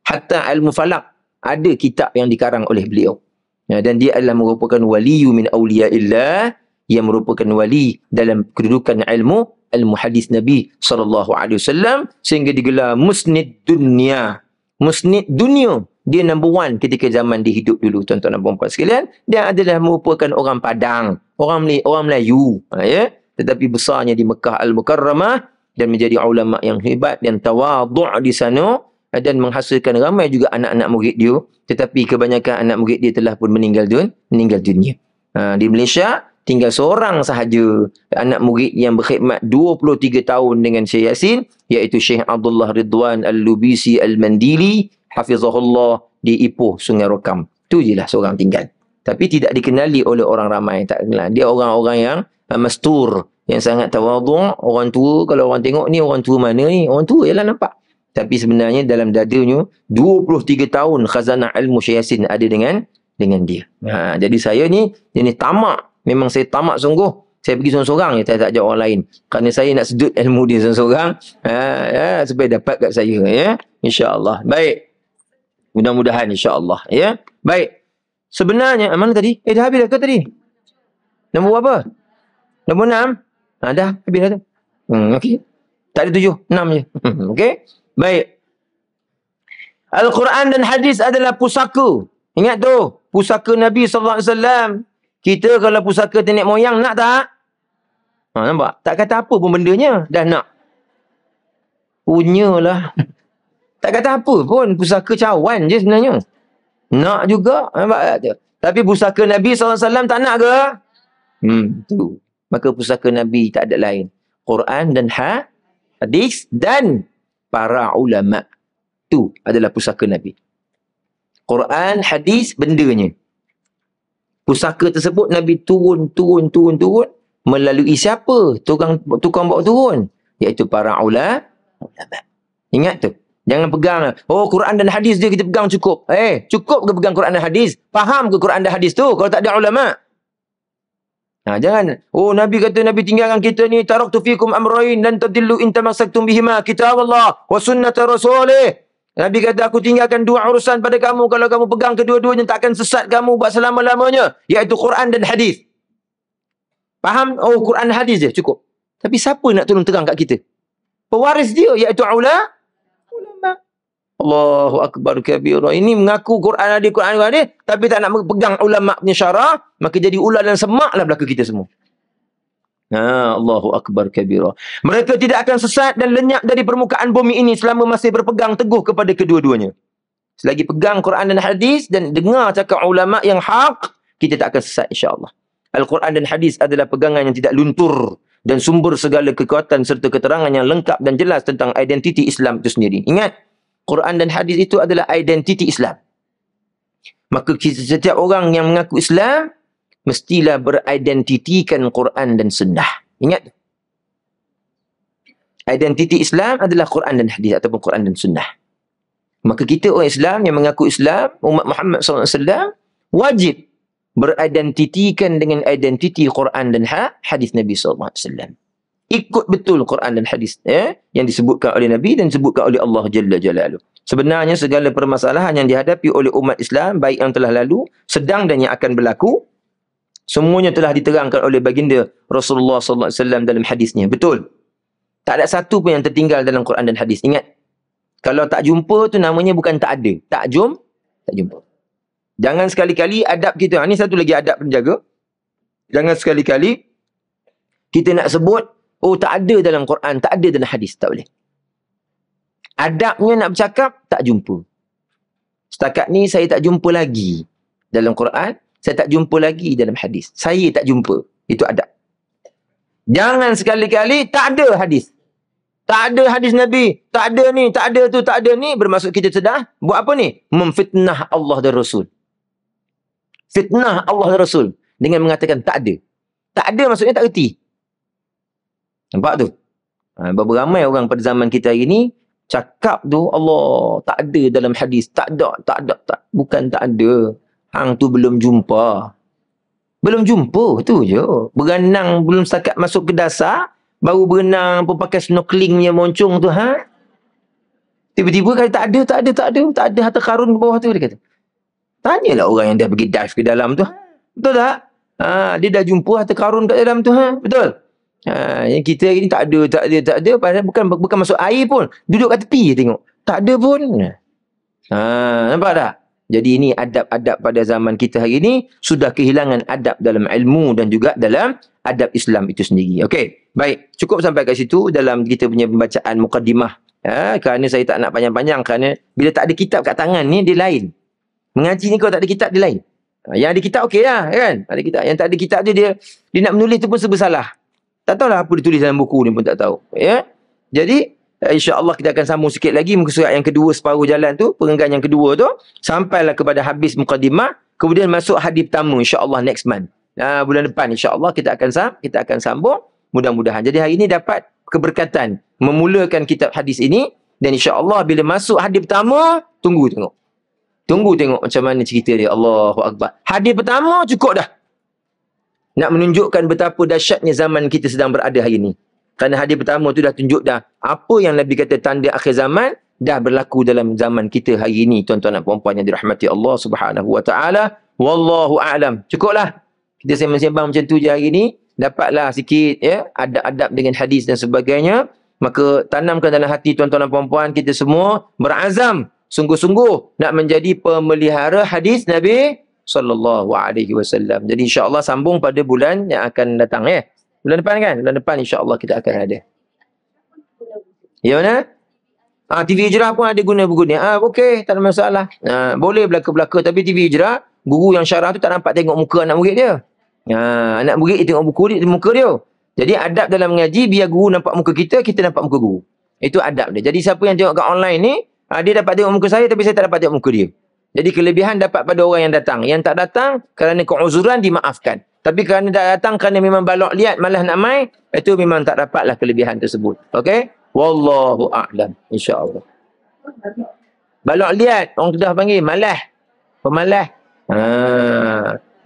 Hatta ilmu falak ada kitab yang dikarang oleh beliau. Ya, dan dia adalah merupakan waliyu min awliyaillah, yang merupakan wali dalam kedudukan ilmu hadis Nabi SAW, sehingga digelar musnid dunia. Musnid dunia. Dia number one ketika zaman dia hidup dulu, tuan-tuan dan puan-puan sekalian. Dia adalah merupakan orang Padang, orang Melayu, ya. Tetapi besarnya di Mekah Al-Mukarramah dan menjadi ulama yang hebat dan tawadhu' di sana, dan menghasilkan ramai juga anak-anak murid dia. Tetapi kebanyakan anak murid dia telah pun meninggal dunia. Di Malaysia tinggal seorang sahaja anak murid yang berkhidmat 23 tahun dengan Syekh Yasin, iaitu Syekh Abdullah Ridwan Al-Lubisi Al-Mandili hafizahullah di Ipoh Sungai Rokam. Tu je lah seorang tinggal. Tapi tidak dikenali oleh orang ramai. Tak kenal. Dia orang-orang yang mastur, yang sangat tawadhu'. Orang tua, kalau orang tengok ni orang tua mana ni? Orang tua je lah nampak. Tapi sebenarnya dalam dadanya 23 tahun khazanah ilmu Syekh Yasin ada dengan dia. Jadi saya ni jenis tamak. Memang saya tamak sungguh. Saya pergi seorang-seorang je, saya tak ajak orang lain. Kerana saya nak sedut ilmu dia seorang-seorang. Supaya dapat kat saya. Ya? InsyaAllah. Baik. Mudah-mudahan insyaAllah. Ya? Baik. Sebenarnya, mana tadi? Dah habis dah ke tadi? Nombor apa? Nombor 6? Dah habis dah tu. Okey. Tak ada 7. 6 je. Okey. Baik. Al-Quran dan hadis adalah pusaka. Ingat tu. Pusaka Nabi SAW. Kita kalau pusaka nenek moyang nak tak? Nampak? Tak kata apa pun bendanya. Dah nak. Punyalah. Tak kata apa pun. Pusaka cawan je sebenarnya. Nak juga. Nampak? Tapi pusaka Nabi SAW tak nak ke? Tu. Maka pusaka Nabi tak ada lain. Quran dan hadis dan para ulama. Tu adalah pusaka Nabi. Quran, hadis, bendanya. Pusaka tersebut Nabi turun melalui siapa? Tukang bawa turun. Iaitu para ulama. Ingat tu. Jangan pegang. Oh, Quran dan hadis dia kita pegang cukup. Cukup ke pegang Quran dan hadis? Faham ke Quran dan hadis tu kalau tak ada ulama? Jangan. Oh, Nabi kata, Nabi tinggalkan kita ni, taraktu fikum amrayn lan tadillu in tamassaktum bihima, kitab Allah wa sunnata rasulih. Nabi kata, aku tinggalkan dua urusan pada kamu, kalau kamu pegang kedua-duanya takkan sesat kamu buat selama-lamanya, iaitu Quran dan hadis. Faham? Oh, Quran dan hadis je cukup. Tapi siapa nak tolong terang kat kita? Pewaris dia iaitu ulama. Allahu akbar kabira. Ini mengaku Quran hadis tapi tak nak pegang ulama punya syarah, maka jadi ular dan semak lah belaka kita semua. Allahu Akbar kabira. Mereka tidak akan sesat dan lenyap dari permukaan bumi ini selama masih berpegang teguh kepada kedua-duanya. Selagi pegang Quran dan hadis dan dengar cakap ulama yang hak, kita tak akan sesat insya-Allah. Al-Quran dan hadis adalah pegangan yang tidak luntur dan sumber segala kekuatan serta keterangan yang lengkap dan jelas tentang identiti Islam itu sendiri. Ingat, Quran dan hadis itu adalah identiti Islam. Maka setiap orang yang mengaku Islam mestilah beridentitikan Quran dan Sunnah. Ingat. Identiti Islam adalah Quran dan hadis ataupun Quran dan Sunnah. Maka kita orang Islam yang mengaku Islam, umat Muhammad SAW, wajib beridentitikan dengan identiti Quran dan hadis Nabi SAW. Ikut betul Quran dan hadis yang disebutkan oleh Nabi dan disebutkan oleh Allah Jalla Jalaluh. Sebenarnya segala permasalahan yang dihadapi oleh umat Islam, baik yang telah lalu, sedang dan yang akan berlaku, semuanya telah diterangkan oleh baginda Rasulullah SAW dalam hadisnya. Betul. Tak ada satu pun yang tertinggal dalam Quran dan hadis. Ingat. Kalau tak jumpa tu namanya bukan tak ada. Tak jumpa. Jangan sekali-kali adab kita. Ini satu lagi adab penjaga. Jangan sekali-kali kita nak sebut, oh tak ada dalam Quran, tak ada dalam hadis. Tak boleh. Adabnya nak bercakap, tak jumpa. Setakat ni saya tak jumpa lagi dalam Quran. Saya tak jumpa lagi dalam hadis. Saya tak jumpa. Itu adab. Jangan sekali-kali tak ada hadis. Tak ada hadis Nabi. Tak ada ni, tak ada tu, tak ada ni. Bermaksud kita sedang buat apa ni? Memfitnah Allah dan Rasul. Fitnah Allah dan Rasul. Dengan mengatakan tak ada. Tak ada maksudnya tak erti. Nampak tu? Berapa ramai orang pada zaman kita hari ni, cakap tu, Allah, tak ada dalam hadis. Tak ada. Bukan tak ada. Hang tu belum jumpa. Belum jumpa, tu je. Berenang belum setakat masuk ke dasar, baru berenang pun pakai snorkeling punya moncong tu, Tiba-tiba kata tak ada harta karun ke bawah tu, dia kata. Tanyalah orang yang dah pergi dive ke dalam tu. Betul tak? Dia dah jumpa harta karun kat dalam tu, Betul? Yang kita ni tak ada. Padahal bukan masuk air pun. Duduk kat tepi tengok. Tak ada pun. Nampak tak? Jadi ini adab-adab pada zaman kita hari ini sudah kehilangan adab dalam ilmu dan juga dalam adab Islam itu sendiri. Okey, baik. Cukup sampai kat situ dalam kita punya pembacaan mukaddimah. Kerana saya tak nak panjang-panjang kerana bila tak ada kitab kat tangan ni dia lain. Mengaji ni kalau tak ada kitab dia lain. Yang ada kitab okey lah kan? Ada kitab. Yang tak ada kitab tu dia nak menulis tu pun serba salah. Tak tahulah apa ditulis dalam buku ni pun tak tahu. Ya. Jadi insya-Allah kita akan sambung sikit lagi muka surat yang kedua separuh jalan tu, perenggan yang kedua tu, sampailah kepada habis mukadimah, kemudian masuk hadis pertama insya-Allah next month. Bulan depan insya-Allah kita akan sambung mudah-mudahan. Jadi hari ini dapat keberkatan memulakan kitab hadis ini dan insya-Allah bila masuk hadis pertama, tunggu tengok macam mana cerita dia. Allahu Akbar. Hadis pertama cukup dah. Nak menunjukkan betapa dahsyatnya zaman kita sedang berada hari ini. Kerana hadis pertama tu dah tunjuk dah apa yang Nabi kata tanda akhir zaman dah berlaku dalam zaman kita hari ini, tuan-tuan dan puan-puan yang dirahmati Allah Subhanahu wa taala. Wallahu a'lam. Cukuplah. Kita sembang-sembang macam tu je hari ini, dapatlah sikit adab-adab dengan hadis dan sebagainya. Maka tanamkan dalam hati tuan-tuan dan puan-puan kita semua berazam sungguh-sungguh nak menjadi pemelihara hadis Nabi sallallahu alaihi wasallam. Jadi insya-Allah sambung pada bulan yang akan datang Bulan depan kan? Bulan depan insya-Allah kita akan ada. Ya mana? TV Hijrah pun ada guna buku ni. Okey, tak ada masalah. Boleh belaka-belaka tapi TV Hijrah, guru yang syarah tu tak nampak tengok muka anak murid dia. Anak murid tengok muka dia. Jadi adab dalam mengaji biar guru nampak muka kita nampak muka guru. Itu adab dia. Jadi siapa yang tengok kat online ni, dia dapat tengok muka saya tapi saya tak dapat tengok muka dia. Jadi kelebihan dapat pada orang yang datang. Yang tak datang kerana keuzuran dimaafkan. Tapi kerana tak datang kerana memang balok liat malah nak mai, itu memang tak dapatlah kelebihan tersebut. Okey? Wallahu a'lam. Insya-Allah. Balok liat orang Kedah panggil malas. Pemalas.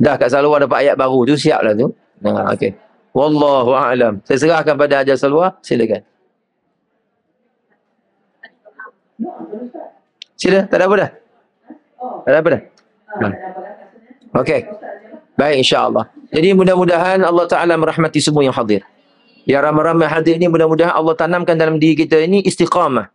Dah kat Salwa dapat ayat baru tu, siaplah tu. Okey. Wallahu a'lam. Saya serahkan pada Hajar Salwa, silakan. Sila, tak ada apa dah. Tak ada apa dah. Okey. Baik, insya-Allah. Jadi mudah-mudahan Allah Ta'ala merahmati semua yang hadir. Yang ramai-ramai hadir ni mudah-mudahan Allah tanamkan dalam diri kita ini istiqamah.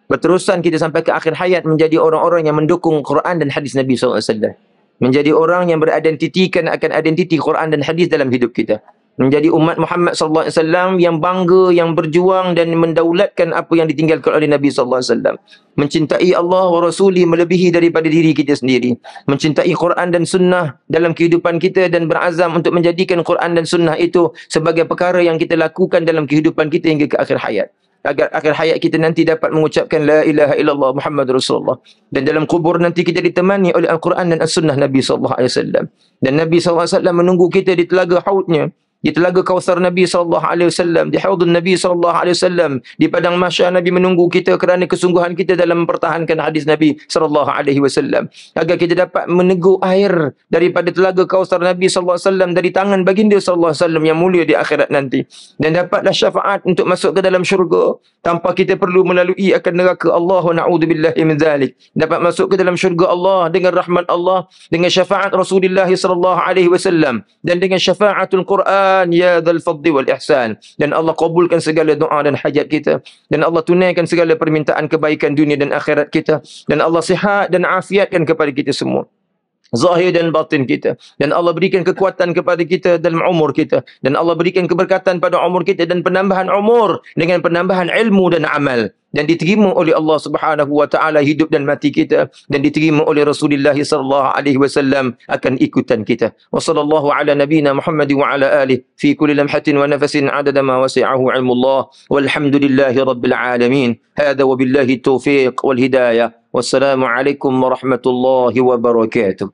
Berterusan kita sampai ke akhir hayat menjadi orang-orang yang mendukung Quran dan hadis Nabi SAW. Menjadi orang yang beridentitikan akan identiti Quran dan hadis dalam hidup kita. menjadi umat Muhammad sallallahu alaihi wasallam yang bangga, yang berjuang dan mendaulatkan apa yang ditinggalkan oleh Nabi sallallahu alaihi wasallam. Mencintai Allah wa rasuli melebihi daripada diri kita sendiri. Mencintai Quran dan sunnah dalam kehidupan kita dan berazam untuk menjadikan Quran dan sunnah itu sebagai perkara yang kita lakukan dalam kehidupan kita hingga ke akhir hayat. Agar akhir hayat kita nanti dapat mengucapkan la ilaha illallah Muhammad Rasulullah. Dan dalam kubur nanti kita ditemani oleh Al-Quran dan As-Sunnah Nabi sallallahu alaihi wasallam. Dan Nabi sallallahu alaihi wasallam menunggu kita di telaga haudnya, di telaga Kautsar Nabi sallallahu alaihi wasallam, di haudun Nabi sallallahu alaihi wasallam, di padang mahsyar Nabi menunggu kita kerana kesungguhan kita dalam mempertahankan hadis Nabi sallallahu alaihi wasallam, agar kita dapat meneguk air daripada telaga Kautsar Nabi sallallahu alaihi wasallam dari tangan baginda sallallahu alaihi wasallam yang mulia di akhirat nanti, dan dapatlah syafaat untuk masuk ke dalam syurga tanpa kita perlu melalui akan neraka Allah, wa na'udzubillahi min zalik. Dapat masuk ke dalam syurga Allah dengan rahmat Allah, dengan syafaat Rasulullah sallallahu alaihi wasallam, dan dengan syafaatul Quran ya dzal fadli wal ihsan. Dan Allah kabulkan segala doa dan hajat kita, dan Allah tunaikan segala permintaan kebaikan dunia dan akhirat kita, dan Allah sihat dan afiatkan kepada kita semua, zahir dan batin kita, dan Allah berikan kekuatan kepada kita dalam umur kita, dan Allah berikan keberkatan pada umur kita dan penambahan umur dengan penambahan ilmu dan amal, dan diterima oleh Allah Subhanahu wa taala hidup dan mati kita, dan diterima oleh Rasulullah sallallahu alaihi wasallam akan ikutan kita. Wa sallallahu ala nabiyyina Muhammad wa ala alihi fi kulli lamhatin wa nafasin adada ma wasi'ahu ilmullah, walhamdulillahi rabbil alamin. Hadha wa billahi taufiq wal hidayah. Wassalamu alaikum warahmatullahi wabarakatuh.